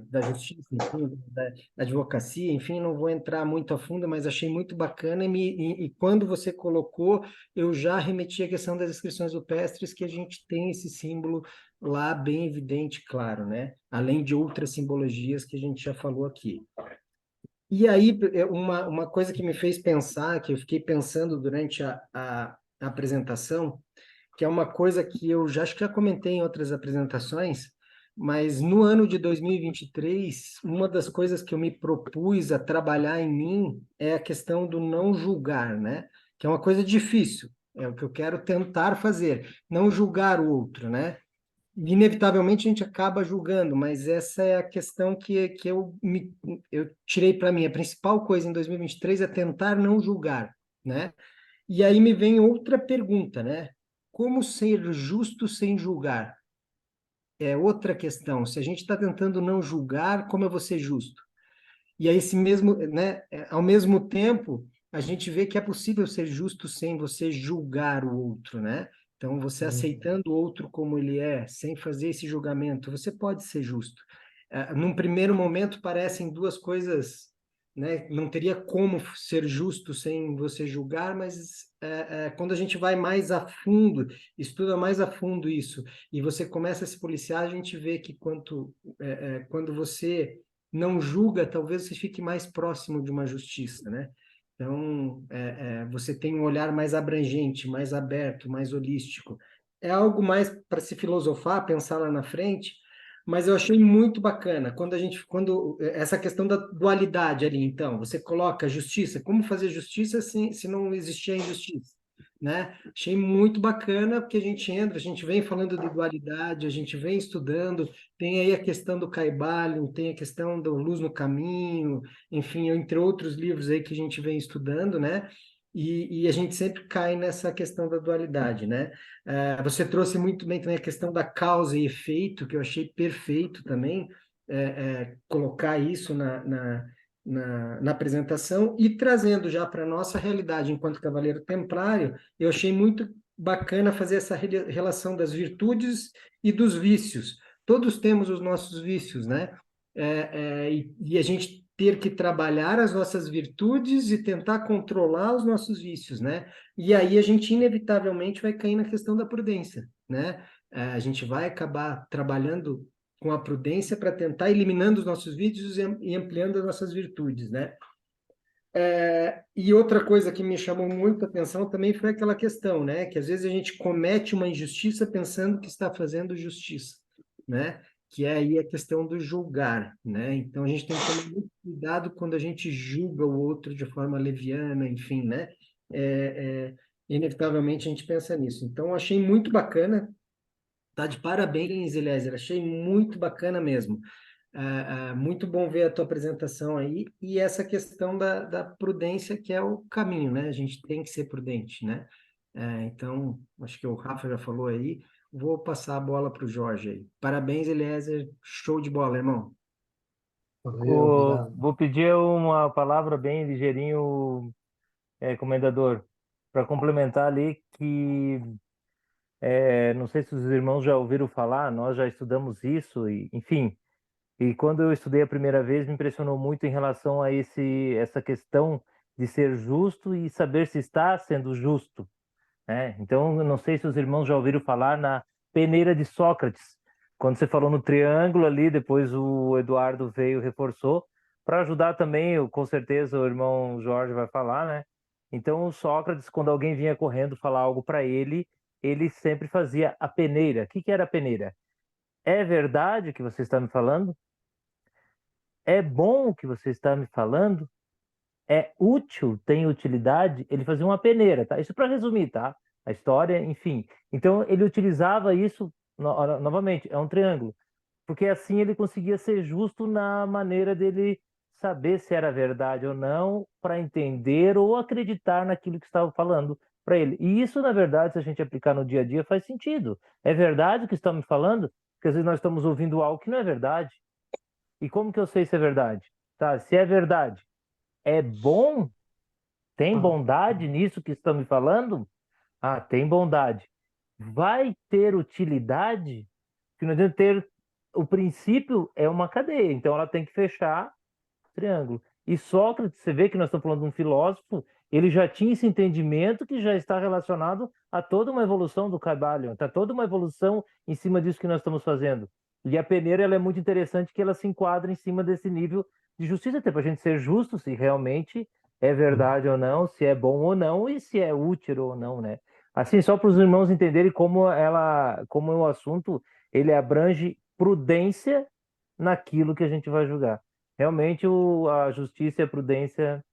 da justiça, enfim, da advocacia, enfim, não vou entrar muito a fundo, mas achei muito bacana e quando você colocou, eu já remeti à questão das inscrições rupestres, que a gente tem esse símbolo lá bem evidente, claro, né, além de outras simbologias que a gente já falou aqui. E aí, uma coisa que me fez pensar, que eu fiquei pensando durante a apresentação, que é uma coisa que eu já acho que já comentei em outras apresentações, mas no ano de 2023, uma das coisas que eu me propus a trabalhar em mim é a questão do não julgar, né? Que é uma coisa difícil, é o que eu quero tentar fazer, não julgar o outro, né? Inevitavelmente a gente acaba julgando, mas essa é a questão que eu tirei para mim. A principal coisa em 2023 é tentar não julgar, né? E aí me vem outra pergunta, né? Como ser justo sem julgar? É outra questão. Se a gente está tentando não julgar, como eu vou ser justo? E aí, esse mesmo, né? Ao mesmo tempo, a gente vê que é possível ser justo sem você julgar o outro, né? Então, você aceitando o outro como ele é, sem fazer esse julgamento, você pode ser justo. Num primeiro momento, parecem duas coisas, né? Não teria como ser justo sem você julgar, mas quando a gente vai mais a fundo, estuda mais a fundo isso, e você começa a se policiar, a gente vê que quando você não julga, talvez você fique mais próximo de uma justiça, né? Então, você tem um olhar mais abrangente, mais aberto, mais holístico. É algo mais para se filosofar, pensar lá na frente, mas eu achei muito bacana quando essa questão da dualidade ali, então, você coloca justiça, como fazer justiça se não existir a injustiça, né? Achei muito bacana porque a gente vem falando de dualidade, a gente vem estudando, tem aí a questão do Caibalion, tem a questão do Luz no Caminho, enfim, entre outros livros aí que a gente vem estudando, né? E a gente sempre cai nessa questão da dualidade, né? Você trouxe muito bem também a questão da causa e efeito, que eu achei perfeito também, colocar isso na apresentação e trazendo já para a nossa realidade enquanto Cavaleiro Templário, eu achei muito bacana fazer essa relação das virtudes e dos vícios. Todos temos os nossos vícios, né? E a gente ter que trabalhar as nossas virtudes e tentar controlar os nossos vícios, né? E aí a gente inevitavelmente vai cair na questão da prudência, né? A gente vai acabar trabalhando com a prudência para tentar eliminando os nossos vícios e ampliando as nossas virtudes, né? E outra coisa que me chamou muito a atenção também foi aquela questão, né? Que às vezes a gente comete uma injustiça pensando que está fazendo justiça, né? Que é aí a questão do julgar, né? Então a gente tem que tomar muito cuidado quando a gente julga o outro de forma leviana, enfim, né? É, Inevitavelmente a gente pensa nisso. Então eu achei muito bacana, tá de parabéns, Eliezer, achei muito bacana mesmo. Muito bom ver a tua apresentação aí e essa questão da prudência, que é o caminho, né? A gente tem que ser prudente, né? Então, acho que o Rafa já falou aí. Vou passar a bola para o Jorge aí. Parabéns, Eliezer. Show de bola, irmão. Valeu, obrigado. Vou pedir uma palavra bem ligeirinho, comendador, para complementar ali que não sei se os irmãos já ouviram falar, nós já estudamos isso, e, enfim. E quando eu estudei a primeira vez, me impressionou muito em relação a essa questão de ser justo e saber se está sendo justo, né? Então, eu não sei se os irmãos já ouviram falar na peneira de Sócrates. Quando você falou no triângulo ali, depois o Eduardo veio e reforçou, para ajudar também, com certeza o irmão Jorge vai falar, né? Então, o Sócrates, quando alguém vinha correndo falar algo para ele, ele sempre fazia a peneira. O que que era a peneira? É verdade o que você está me falando? É bom o que você está me falando? É útil? Tem utilidade? Ele fazia uma peneira, tá? Isso para resumir, tá? A história, enfim. Então ele utilizava isso novamente, é um triângulo, porque assim ele conseguia ser justo na maneira dele saber se era verdade ou não, para entender ou acreditar naquilo que estava falando para ele. E isso, na verdade, se a gente aplicar no dia a dia, faz sentido. É verdade o que estão me falando? Porque às vezes nós estamos ouvindo algo que não é verdade. E como que eu sei se é verdade? Tá, se é verdade, é bom? Tem bondade nisso que estão me falando? Ah, tem bondade. Vai ter utilidade? Que não adianta ter. O princípio é uma cadeia, então ela tem que fechar o triângulo. E Sócrates, você vê que nós estamos falando de um filósofo, ele já tinha esse entendimento que já está relacionado a toda uma evolução do Kybalion, está toda uma evolução em cima disso que nós estamos fazendo. E a peneira ela é muito interessante que ela se enquadra em cima desse nível de justiça, até para a gente ser justo se realmente é verdade ou não, se é bom ou não e se é útil ou não, né? Assim, só para os irmãos entenderem como o assunto ele abrange prudência naquilo que a gente vai julgar. Realmente a justiça e a prudência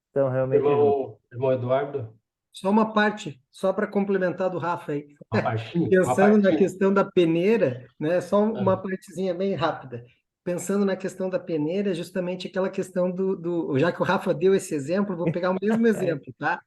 estão realmente juntos. Irmão Eduardo, Só uma parte, só para complementar do Rafa aí. uma Pensando na partinha. questão da peneira, né? Só uma Ah, partezinha bem rápida. Pensando na questão da peneira, é justamente aquela questão já que o Rafa deu esse exemplo, vou pegar o mesmo exemplo, tá?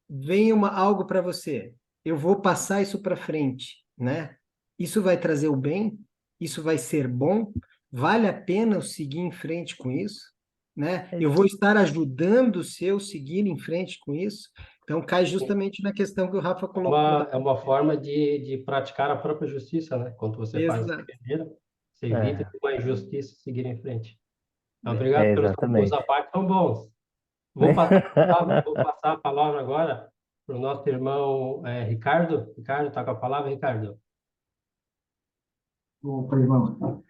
Vem algo para você, eu vou passar isso para frente, né? Isso vai trazer o bem, isso vai ser bom, vale a pena eu seguir em frente com isso, né? É Eu isso. vou estar ajudando o seu seguir em frente com isso. Então, cai sim. justamente na questão que o Rafa colocou. É uma forma de praticar a própria justiça, né? Quando você faz essa Exato. peneira, você evita É, de uma injustiça seguir em frente. Então, é obrigado pelos concursos à exatamente. parte, são bons. Vou passar a palavra agora para o nosso irmão Ricardo. Ricardo, está com a palavra, Ricardo. Opa, irmão.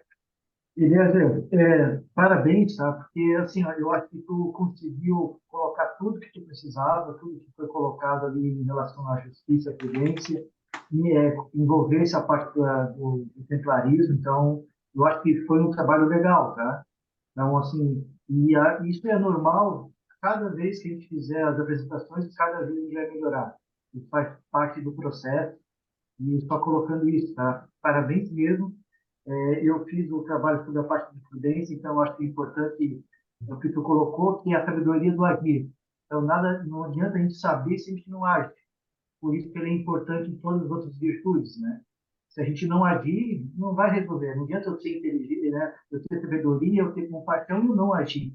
Eliezer, parabéns, tá? Porque, assim, ó, eu acho que tu conseguiu colocar tudo que tu precisava, tudo que foi colocado ali em relação à justiça, à prudência, e envolver essa parte do templarismo. Então, eu acho que foi um trabalho legal, tá? Então, assim, isso é normal, cada vez que a gente fizer as apresentações, cada vez a gente vai melhorar. Isso faz parte do processo, e só colocando isso, tá? Parabéns mesmo. Eu fiz o trabalho sobre a parte de prudência, então acho que é importante o que tu colocou, que é a sabedoria do agir. Então, não adianta a gente saber se a gente não age. Por isso que ele é importante em todas as outras virtudes, né? Se a gente não agir, não vai resolver. Não adianta eu ser inteligente, né? Eu ter sabedoria, eu ter compaixão e eu não agir.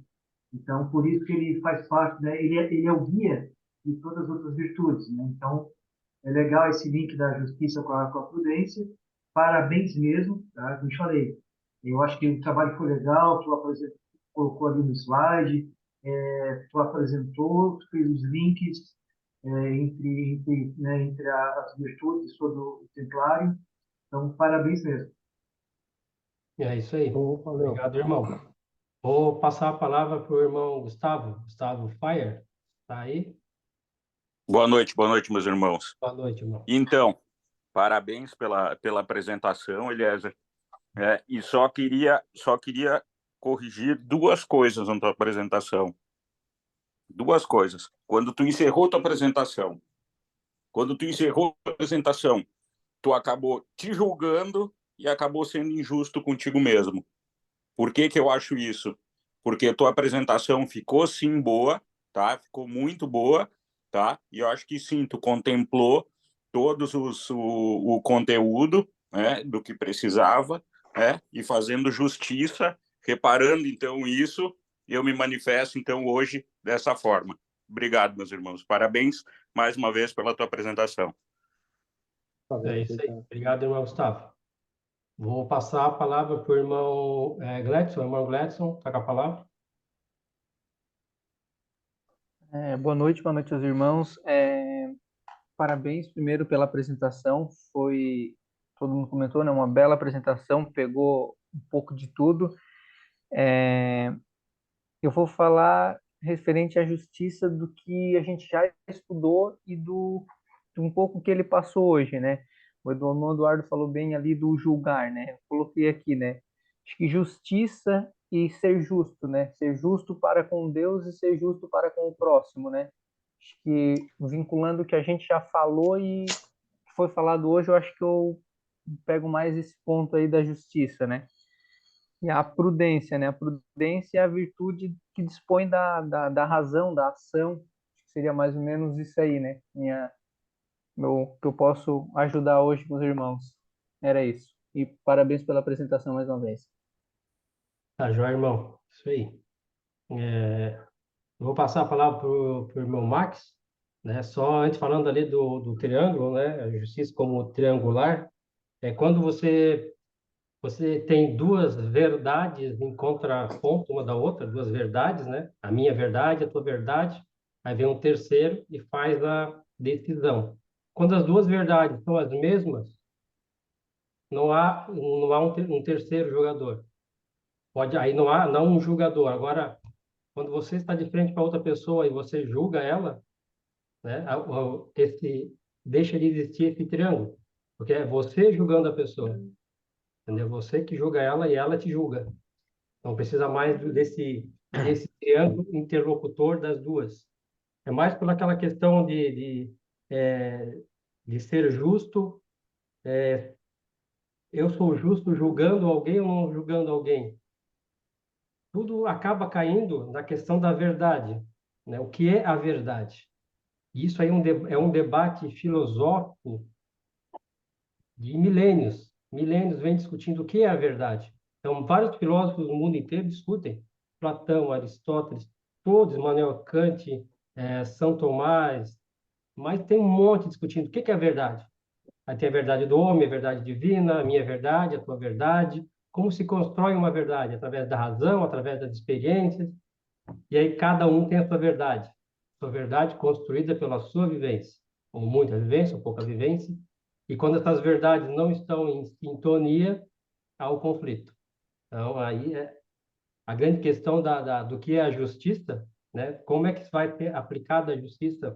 Então, por isso que ele faz parte, né? Ele é o guia de todas as outras virtudes, né? Então, é legal esse link da justiça com a prudência. Parabéns mesmo, tá? Como eu falei, eu acho que o trabalho foi legal, colocou ali no slide, tu apresentou, tu fez os links entre as virtudes sobre o templário. Então, parabéns mesmo. É isso aí. Oh, valeu. Obrigado, irmão. Vou passar a palavra para o irmão Gustavo. Gustavo Fire. Está aí? Boa noite, meus irmãos. Boa noite, irmão. Então, parabéns pela apresentação, Eliezer. E só queria corrigir duas coisas na tua apresentação. Duas coisas. Quando tu encerrou a apresentação, tu acabou te julgando e acabou sendo injusto contigo mesmo. Por que que eu acho isso? Porque a tua apresentação ficou sim boa, tá? Ficou muito boa, tá? E eu acho que sim, tu contemplou o conteúdo, né, do que precisava, né? E fazendo justiça, reparando então isso, eu me manifesto então hoje dessa forma. Obrigado, meus irmãos. Parabéns mais uma vez pela tua apresentação. É Valeu, isso aí. Ricardo. Obrigado, irmão Gustavo. Vou passar a palavra para o irmão Gladson. Irmão Gladson, está com a palavra? Boa noite aos irmãos. Parabéns primeiro pela apresentação. Todo mundo comentou, né? Uma bela apresentação, pegou um pouco de tudo. Eu vou falar referente à justiça do que a gente já estudou e de um pouco que ele passou hoje, né? O Eduardo falou bem ali do julgar, né? Eu coloquei aqui, né? Acho que justiça e ser justo, né? Ser justo para com Deus e ser justo para com o próximo, né? Acho que vinculando o que a gente já falou e que foi falado hoje, eu acho que eu pego mais esse ponto aí da justiça, né? E a prudência, né? A prudência é a virtude que dispõe da razão, da ação. Acho que seria mais ou menos isso aí, né? Que eu posso ajudar hoje com os irmãos. Era isso. E parabéns pela apresentação mais uma vez. Tá, joia, irmão. Isso aí. Eu vou passar a palavra para o irmão Max, né? Só antes falando ali do triângulo, né? A justiça como triangular. É quando você tem duas verdades em contraponto uma da outra, duas verdades, né? A minha verdade, a tua verdade. Aí vem um terceiro e faz a decisão. Quando as duas verdades são as mesmas, não há um terceiro jogador. Aí não há não um julgador. Agora, quando você está de frente para outra pessoa e você julga ela, né? Deixa de existir esse triângulo, porque é você julgando a pessoa, entendeu? Você que julga ela e ela te julga. Não precisa mais desse triângulo interlocutor das duas. É mais por aquela questão é, de ser justo. Eu sou justo julgando alguém ou não julgando alguém. Tudo acaba caindo na questão da verdade, né? O que é a verdade? E isso aí é um debate filosófico de milênios. Milênios vem discutindo o que é a verdade. Então, vários filósofos do mundo inteiro discutem. Platão, Aristóteles, todos, Immanuel Kant, São Tomás, mas tem um monte discutindo o que é a verdade. Aí tem a verdade do homem, a verdade divina, a minha verdade, a tua verdade. Como se constrói uma verdade? Através da razão, através das experiências. E aí cada um tem a sua verdade. Sua verdade construída pela sua vivência. Ou muita vivência, ou pouca vivência. E quando essas verdades não estão em sintonia, há o conflito. Então, aí é a grande questão do que é a justiça, né? Como é que vai ser aplicada a justiça?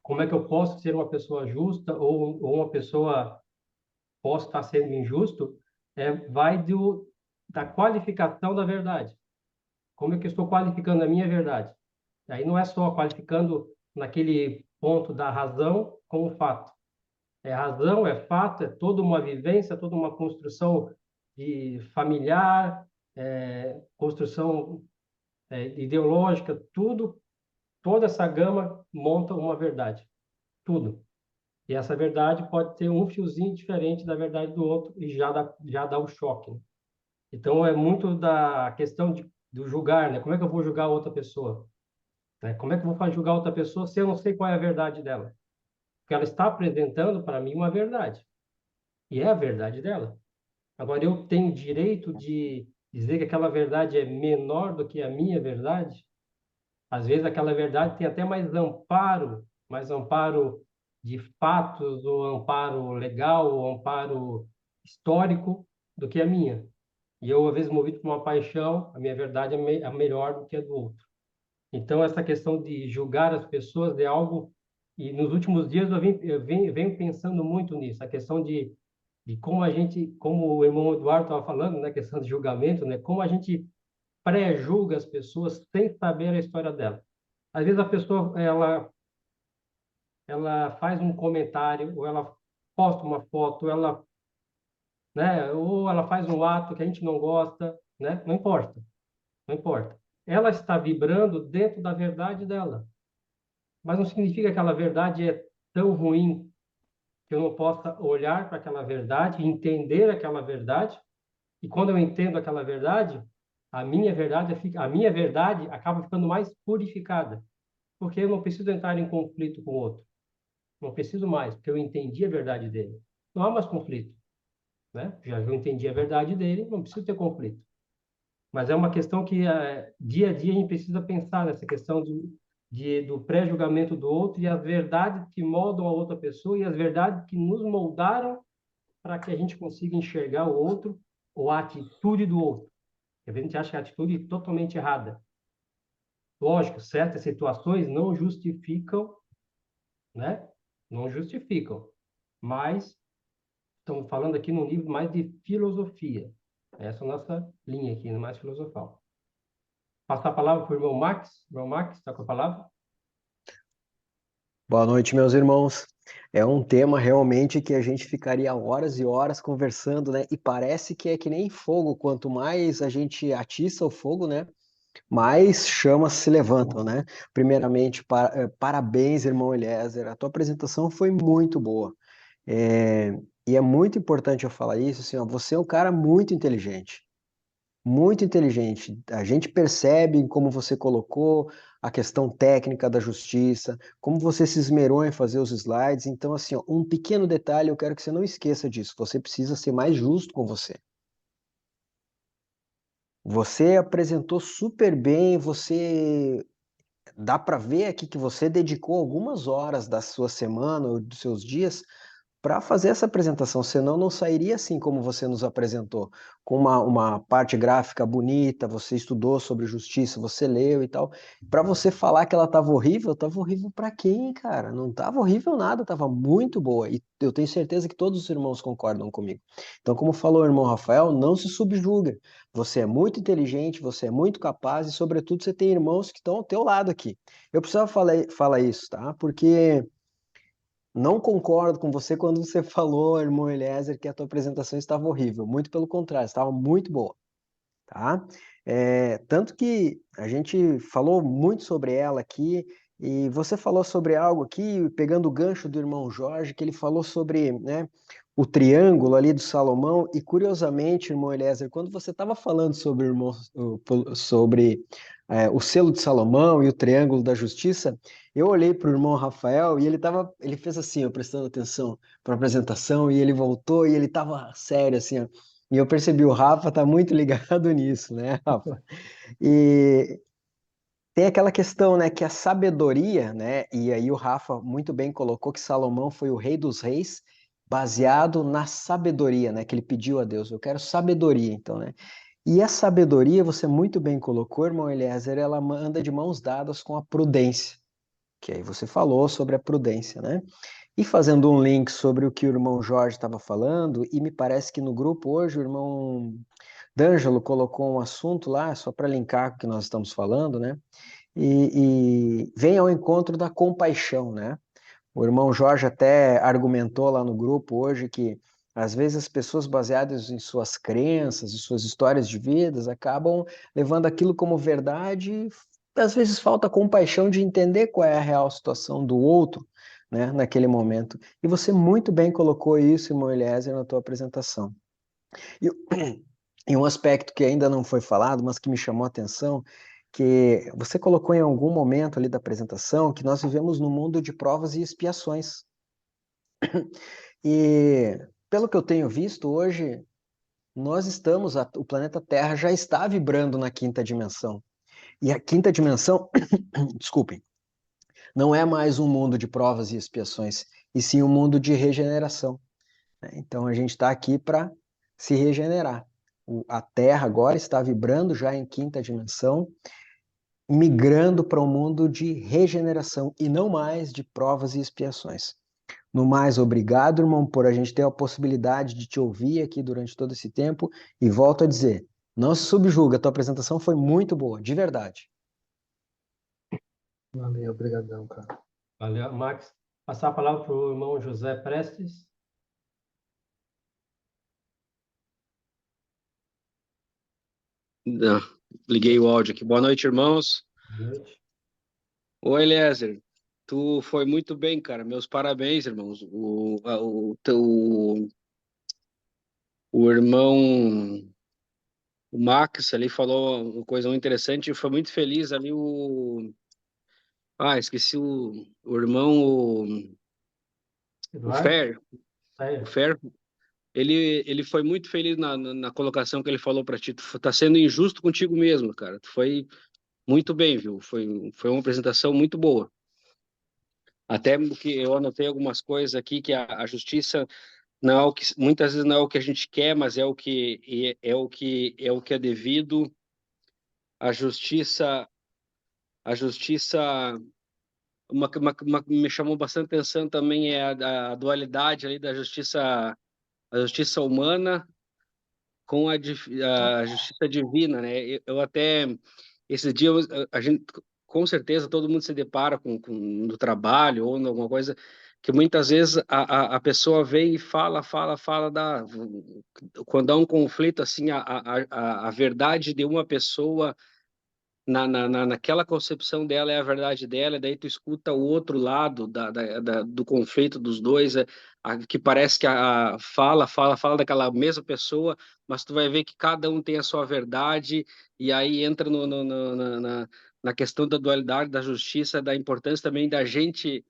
Como é que eu posso ser uma pessoa justa ou uma pessoa posso estar sendo injusto? Vai da qualificação da verdade. Como é que eu estou qualificando a minha verdade? Aí não é só qualificando naquele ponto da razão com o fato. É razão, é fato, é toda uma vivência, toda uma construção de familiar, construção ideológica, tudo, toda essa gama monta uma verdade, tudo. E essa verdade pode ter um fiozinho diferente da verdade do outro e já dá o choque, né? Então é muito da questão do julgar, né? Como é que eu vou julgar outra pessoa? Né? Como é que eu vou julgar outra pessoa se eu não sei qual é a verdade dela? Porque ela está apresentando para mim uma verdade. E é a verdade dela. Agora, eu tenho direito de dizer que aquela verdade é menor do que a minha verdade? Às vezes, aquela verdade tem até mais amparo de fatos, ou amparo legal, ou amparo histórico do que a minha. E eu, às vezes, movido por uma paixão, a minha verdade é melhor do que a do outro. Então, essa questão de julgar as pessoas é algo. E nos últimos dias eu venho pensando muito nisso, a questão de como a gente, como o irmão Eduardo estava falando, né, questão de julgamento, né, como a gente pré-julga as pessoas sem saber a história dela. Às vezes a pessoa ela faz um comentário, ou ela posta uma foto, ou ela faz um ato que a gente não gosta, né? Não importa, não importa. Ela está vibrando dentro da verdade dela, mas não significa que aquela verdade é tão ruim que eu não possa olhar para aquela verdade, entender aquela verdade. E quando eu entendo aquela verdade, a minha verdade acaba ficando mais purificada, porque eu não preciso entrar em conflito com o outro. Não preciso mais, porque eu entendi a verdade dele. Não há mais conflito, né? Já eu entendi a verdade dele, não preciso ter conflito. Mas é uma questão que dia a dia a gente precisa pensar nessa questão do pré-julgamento do outro e as verdades que moldam a outra pessoa e as verdades que nos moldaram para que a gente consiga enxergar o outro ou a atitude do outro. Porque a gente acha que a atitude é totalmente errada. Lógico, certas situações não justificam, né? Não justificam. Mas estamos falando aqui num nível mais de filosofia. Essa é a nossa linha aqui, mais filosofal. Passar a palavra para o irmão Max. Irmão Max, está com a palavra? Boa noite, meus irmãos. É um tema realmente que a gente ficaria horas e horas conversando, né? E parece que é que nem fogo, quanto mais a gente atiça o fogo, né? Mais chamas se levantam, né? Primeiramente, parabéns, irmão Eliezer. A tua apresentação foi muito boa. É, E é muito importante eu falar isso, assim, ó, você é um cara muito inteligente. Muito inteligente. A gente percebe como você colocou a questão técnica da justiça, como você se esmerou em fazer os slides. Então, assim, ó, um pequeno detalhe, eu quero que você não esqueça disso. Você precisa ser mais justo com você. Você apresentou super bem, você dá para ver aqui que você dedicou algumas horas da sua semana ou dos seus dias para fazer essa apresentação, senão não sairia assim como você nos apresentou, com uma parte gráfica bonita, você estudou sobre justiça, você leu e tal. Para você falar que ela estava horrível para quem, cara? Não estava horrível nada, estava muito boa. E eu tenho certeza que todos os irmãos concordam comigo. Então, como falou o irmão Rafael, não se subjuga. Você é muito inteligente, você é muito capaz e, sobretudo, você tem irmãos que estão ao teu lado aqui. Eu precisava falar isso, tá? Porque não concordo com você quando você falou, irmão Eliezer, que a tua apresentação estava horrível. Muito pelo contrário, estava muito boa, tá? Tanto que a gente falou muito sobre ela aqui, e você falou sobre algo aqui, pegando o gancho do irmão Jorge, que ele falou sobre, né, o triângulo ali do Salomão, e curiosamente, irmão Eliezer, quando você estava falando sobre, o selo de Salomão e o triângulo da justiça, eu olhei para o irmão Rafael e ele fez assim, ó, prestando atenção para a apresentação, e ele voltou e ele estava sério, assim, ó, e eu percebi, o Rafa tá muito ligado nisso, né, Rafa? E tem aquela questão, né, que a sabedoria, né, e aí o Rafa muito bem colocou que Salomão foi o rei dos reis, baseado na sabedoria, né, que ele pediu a Deus. Eu quero sabedoria, então, né? E a sabedoria, você muito bem colocou, irmão Eliezer, ela anda de mãos dadas com a prudência, que aí você falou sobre a prudência, né? E fazendo um link sobre o que o irmão Jorge estava falando, e me parece que no grupo hoje o irmão D'Angelo colocou um assunto lá, só para linkar com o que nós estamos falando, né? E vem ao encontro da compaixão, né? O irmão Jorge até argumentou lá no grupo hoje que às vezes as pessoas baseadas em suas crenças, em suas histórias de vidas, acabam levando aquilo como verdade, e às vezes falta compaixão de entender qual é a real situação do outro, né, naquele momento. E você muito bem colocou isso, irmão Eliezer, na tua apresentação. E, e um aspecto que ainda não foi falado, mas que me chamou a atenção, que você colocou em algum momento ali da apresentação que nós vivemos num mundo de provas e expiações. E pelo que eu tenho visto hoje, o planeta Terra já está vibrando na quinta dimensão. E a quinta dimensão, desculpem, não é mais um mundo de provas e expiações, e sim um mundo de regeneração, né? Então a gente está aqui para se regenerar. A Terra agora está vibrando já em quinta dimensão, migrando para um mundo de regeneração e não mais de provas e expiações. No mais, obrigado, irmão, por a gente ter a possibilidade de te ouvir aqui durante todo esse tempo. E volto a dizer, não se subjuga, a tua apresentação foi muito boa, de verdade. Valeu, obrigadão, cara. Valeu, Max. Passar a palavra para o irmão José Prestes. Não, liguei o áudio aqui. Boa noite, irmãos. Boa noite. Ô, Eliezer, tu foi muito bem, cara. Meus parabéns, irmãos. O irmão, o Max ali falou uma coisa muito interessante. Foi muito feliz ali esqueci o irmão, o Eduardo? O Fer. Ele foi muito feliz na colocação que ele falou para ti. Tu tá sendo injusto contigo mesmo, cara. Tu foi muito bem, viu? Foi uma apresentação muito boa. Até porque eu anotei algumas coisas aqui que a justiça não é o que muitas vezes não é o que a gente quer, mas é o que é devido. A justiça, a justiça, me chamou bastante atenção também é a dualidade ali da justiça a justiça humana com a justiça divina, né? Eu até esse dia a gente com certeza todo mundo se depara com no trabalho ou em alguma coisa que muitas vezes a pessoa vem e fala da quando há um conflito assim a verdade de uma pessoa naquela concepção dela é a verdade dela, e daí tu escuta o outro lado do conflito dos dois, que parece que fala daquela mesma pessoa, mas tu vai ver que cada um tem a sua verdade, e aí entra na questão da dualidade, da justiça, da importância também da gente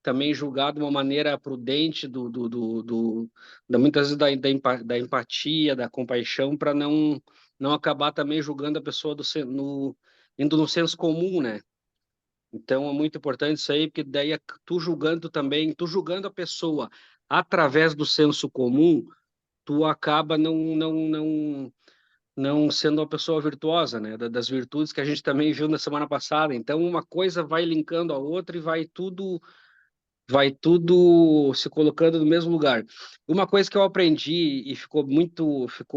também julgar de uma maneira prudente, muitas vezes da empatia, da compaixão, para não acabar também julgando a pessoa indo no senso comum, né? Então é muito importante isso aí, porque daí tu julgando a pessoa através do senso comum, tu acaba não sendo uma pessoa virtuosa, né? Das virtudes que a gente também viu na semana passada. Então uma coisa vai linkando a outra e vai tudo se colocando no mesmo lugar. Uma coisa que eu aprendi e ficou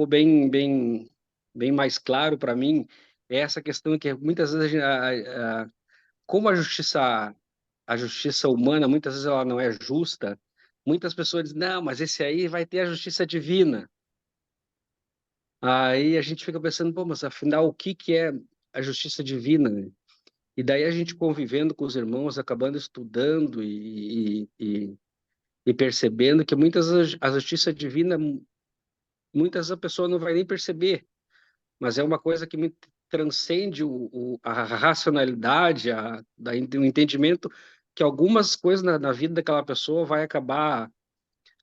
bem mais claro para mim é essa questão que muitas vezes como a justiça humana muitas vezes ela não é justa, muitas pessoas dizem, não, mas esse aí vai ter a justiça divina. Aí a gente fica pensando, pô, mas afinal o que que é a justiça divina, né? E daí a gente convivendo com os irmãos, acabando estudando e percebendo que muitas vezes a justiça divina, muitas vezes a pessoa não vai nem perceber, mas é uma coisa que transcende a racionalidade, o entendimento que algumas coisas na vida daquela pessoa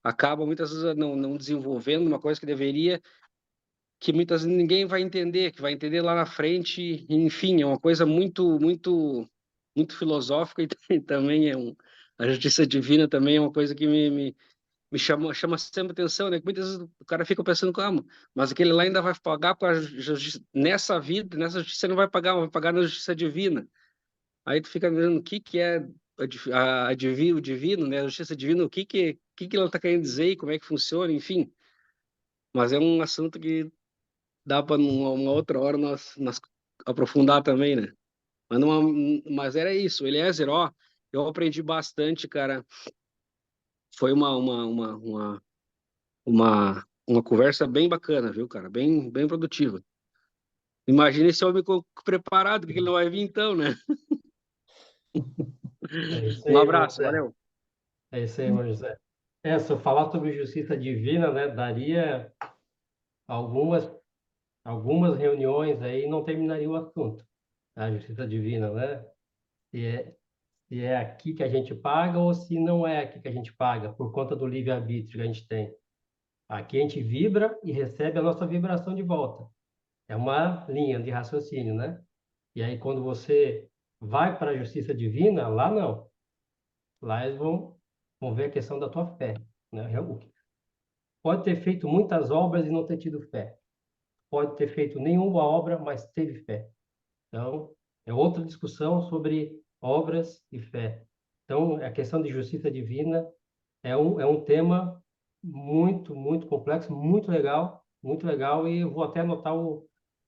acaba muitas vezes não desenvolvendo uma coisa que deveria, que muitas vezes ninguém vai entender, que vai entender lá na frente, enfim, é uma coisa muito filosófica e também a justiça divina também é uma coisa que me chama sempre atenção, né? Que muitas vezes o cara fica pensando, como, mas aquele lá ainda vai pagar com a justiça, nessa vida, nessa justiça ele não vai pagar, vai pagar na justiça divina. Aí tu fica vendo o que que é o divino, né? A justiça divina, o que ela está querendo dizer e como é que funciona, enfim. Mas é um assunto que dá para uma outra hora nós aprofundar também, né? Mas era isso, Eliezer, ó, eu aprendi bastante, cara. Foi uma conversa bem bacana, viu, cara? Bem produtiva. Imagina esse homem preparado, que ele não vai vir então, né? É isso Um aí, irmão abraço, José. valeu. É isso aí, irmão José. Se eu falar sobre justiça divina, né, daria algumas, algumas reuniões aí e não terminaria o assunto. A justiça divina, né? Se é, se é aqui que a gente paga ou se não é aqui que a gente paga, por conta do livre-arbítrio que a gente tem. Aqui a gente vibra e recebe a nossa vibração de volta. É uma linha de raciocínio, né? E aí, quando você vai para a justiça divina, lá não. Lá eles vão ver a questão da tua fé, né? Pode ter feito muitas obras e não ter tido fé. Pode ter feito nenhuma obra, mas teve fé. Então, é outra discussão sobre obras e fé. Então, a questão de justiça divina é um tema muito complexo, muito legal, e eu vou até anotar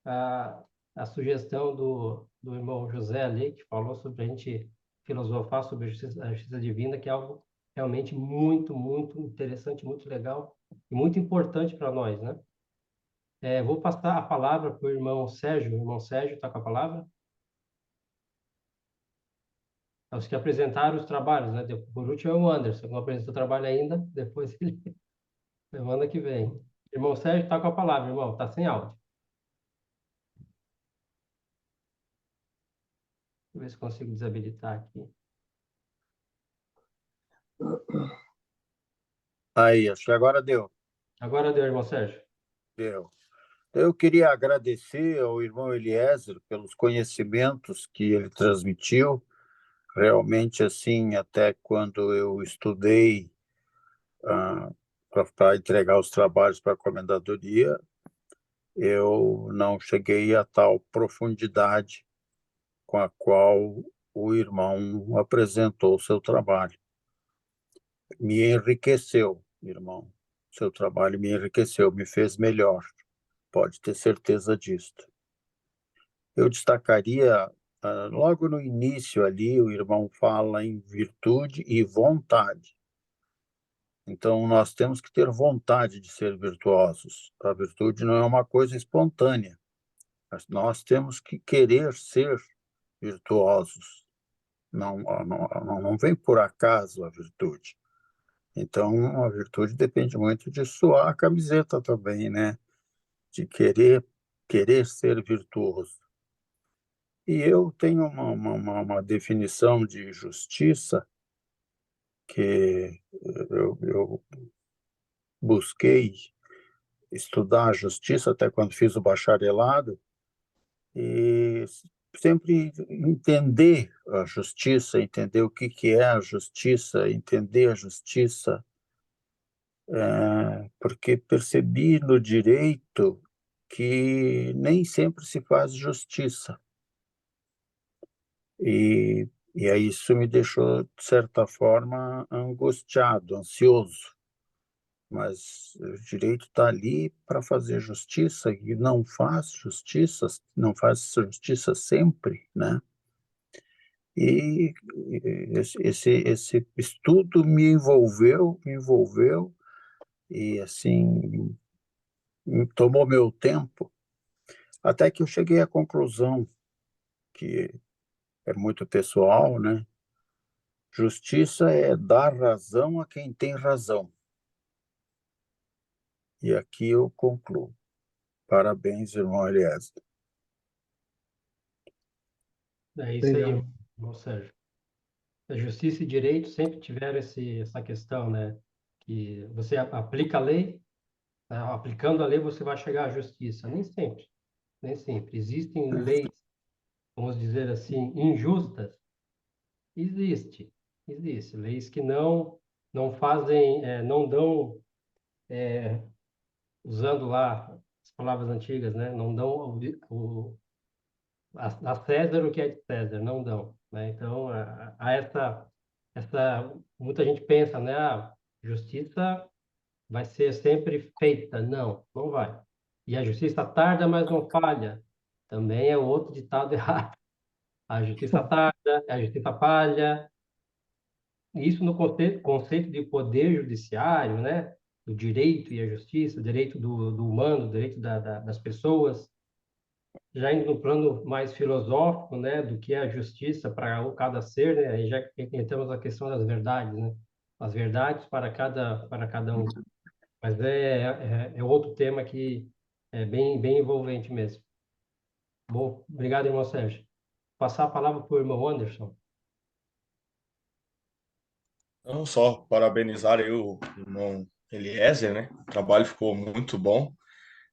a, a sugestão do irmão José ali, que falou sobre a gente filosofar sobre a justiça divina, que é algo realmente muito interessante, muito legal e muito importante para nós, né? Vou passar a palavra para o irmão Sérgio. O irmão Sérgio está com a palavra. Os que apresentaram os trabalhos, né? Por último é o Anderson, que não apresentou o trabalho ainda, depois ele semana que vem. Irmão Sérgio, tá com a palavra, irmão. Tá sem áudio. Deixa eu ver se consigo desabilitar aqui. Aí, acho que agora deu. Agora deu, irmão Sérgio. Deu. Eu queria agradecer ao irmão Eliezer pelos conhecimentos que ele transmitiu. Realmente, assim, até quando eu estudei para entregar os trabalhos para a comendadoria, eu não cheguei a tal profundidade com a qual o irmão apresentou o seu trabalho. Me enriqueceu, irmão. Seu trabalho me enriqueceu, me fez melhor. Pode ter certeza disso. Eu destacaria, logo no início ali, o irmão fala em virtude e vontade. Então, nós temos que ter vontade de ser virtuosos. A virtude não é uma coisa espontânea. Mas nós temos que querer ser virtuosos. Não vem por acaso a virtude. Então, a virtude depende muito de suar a camiseta também, né? De querer ser virtuoso. E eu tenho uma definição de justiça que eu busquei estudar a justiça até quando fiz o bacharelado e sempre entender a justiça, entender o que é a justiça, entender a justiça, porque percebi no direito que nem sempre se faz justiça. E aí isso me deixou, de certa forma, angustiado, ansioso. Mas o direito está ali para fazer justiça e não faz justiça sempre, né? E esse estudo me envolveu, e assim, tomou meu tempo, até que eu cheguei à conclusão, que é muito pessoal, né? Justiça é dar razão a quem tem razão. E aqui eu concluo. Parabéns, irmão Eliezer. É isso aí, Legal. irmão Sérgio. A justiça e direito sempre tiveram essa questão, né? Que você aplica a lei, né? Aplicando a lei você vai chegar à justiça. Nem sempre, nem sempre. Existem leis, vamos dizer assim, injustas. Existe. Leis que não fazem, não dão, usando lá as palavras antigas, né? Não dão a César o que é de César, não dão, né? Então, há muita gente pensa, né? A justiça vai ser sempre feita. Não vai. E a justiça tarda, mas não falha. Também é outro ditado errado. A justiça tarda, a justiça falha. Isso no conceito de poder judiciário, né? Do direito e a justiça, direito do humano, direito das pessoas. Já indo no plano mais filosófico, né, do que é a justiça para cada ser, né, aí já entramos na questão das verdades, né, as verdades para cada um. Mas é outro tema que é bem envolvente mesmo. Bom, obrigado, irmão Sérgio. Passar a palavra para o irmão Anderson. Não só parabenizar aí o irmão Eliezer, né? O trabalho ficou muito bom.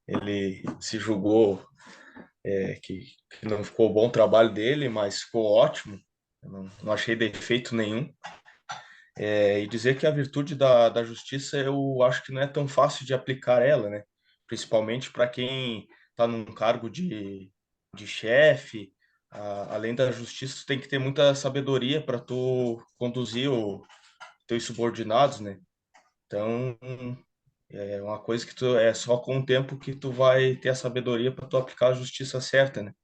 Ele se julgou que não ficou bom o trabalho dele, mas ficou ótimo. Eu não achei defeito nenhum. E dizer que a virtude da justiça, eu acho que não é tão fácil de aplicar ela, né? Principalmente para quem está num cargo de chefe. Além da justiça, tu tem que ter muita sabedoria para tu conduzir os teus subordinados, né? Então, é uma coisa que é só com o tempo que tu vai ter a sabedoria para tu aplicar a justiça certa, né?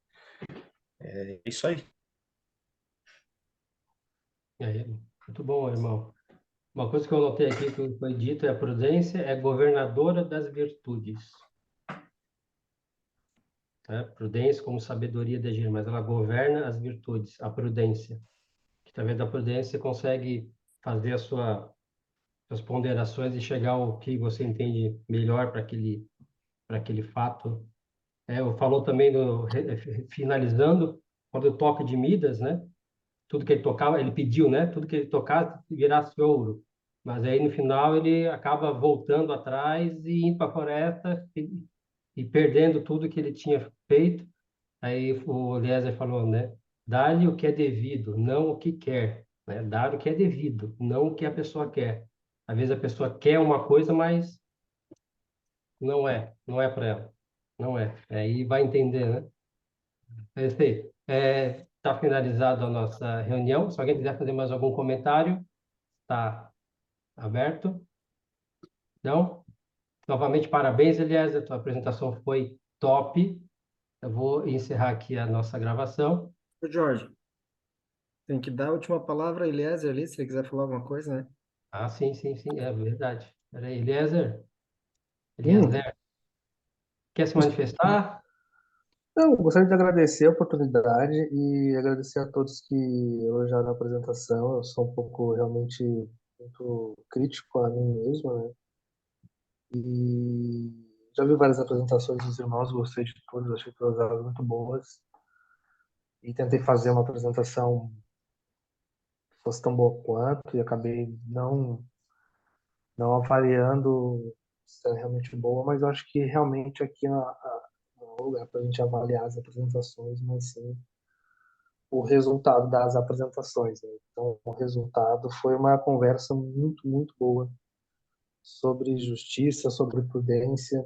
É isso aí. Muito bom, irmão. Uma coisa que eu notei aqui que foi dito é a prudência é governadora das virtudes. Né? Prudência como sabedoria de agir, mas ela governa as virtudes, a prudência. Que através da prudência você consegue fazer suas ponderações e chegar ao que você entende melhor para aquele fato. Eu falou também finalizando quando o toque de Midas, né? Tudo que ele tocava, ele pediu, né? Tudo que ele tocasse virasse ouro. Mas aí no final ele acaba voltando atrás e indo para a floresta e perdendo tudo que ele tinha feito. Aí o Eliezer falou, né? Dá-lhe o que é devido, não o que quer, né? Dar o que é devido, não o que a pessoa quer. Às vezes a pessoa quer uma coisa, mas não é para ela. Não é. Aí vai entender, né? É isso aí. Tá finalizada a nossa reunião. Se alguém quiser fazer mais algum comentário, está aberto. Não? Novamente, parabéns, Eliezer, tua apresentação foi top. Eu vou encerrar aqui a nossa gravação. Ô, Jorge, tem que dar a última palavra a Eliezer ali, se ele quiser falar alguma coisa, né? Ah, sim, é verdade. Peraí, Eliezer, Hum. quer se manifestar? Não, eu gostaria de agradecer a oportunidade e agradecer a todos que elogiaram a apresentação. Eu sou um pouco realmente muito crítico a mim mesmo, né? E já vi várias apresentações dos irmãos, gostei de todas, achei todas elas muito boas. E tentei fazer uma apresentação que fosse tão boa quanto e acabei não avaliando se é realmente boa, mas eu acho que realmente aqui não é o lugar para a gente avaliar as apresentações, mas sim o resultado das apresentações, né? Então, o resultado foi uma conversa muito, muito boa sobre justiça, sobre prudência,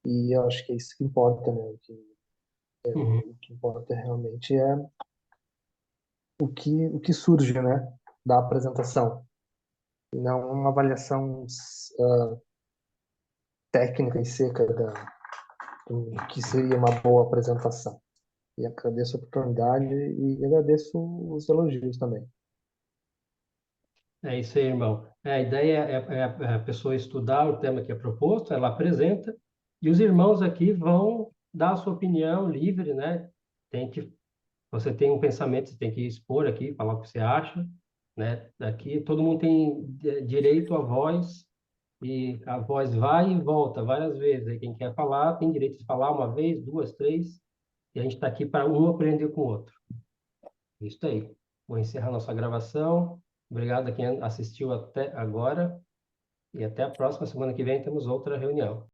e eu acho que é isso que importa, né? Uhum. O que importa realmente é o que surge, né, da apresentação, e não uma avaliação técnica e seca do que seria uma boa apresentação. E agradeço a oportunidade e agradeço os elogios também. É isso aí, irmão. A ideia é a pessoa estudar o tema que é proposto, ela apresenta, e os irmãos aqui vão dar a sua opinião livre, né? Você tem um pensamento, você tem que expor aqui, falar o que você acha, né? Aqui todo mundo tem direito à voz, e a voz vai e volta várias vezes. Aí quem quer falar tem direito de falar uma vez, duas, três, e a gente está aqui para um aprender com o outro. Isso aí. Vou encerrar nossa gravação. Obrigado a quem assistiu até agora. E até a próxima semana que vem temos outra reunião.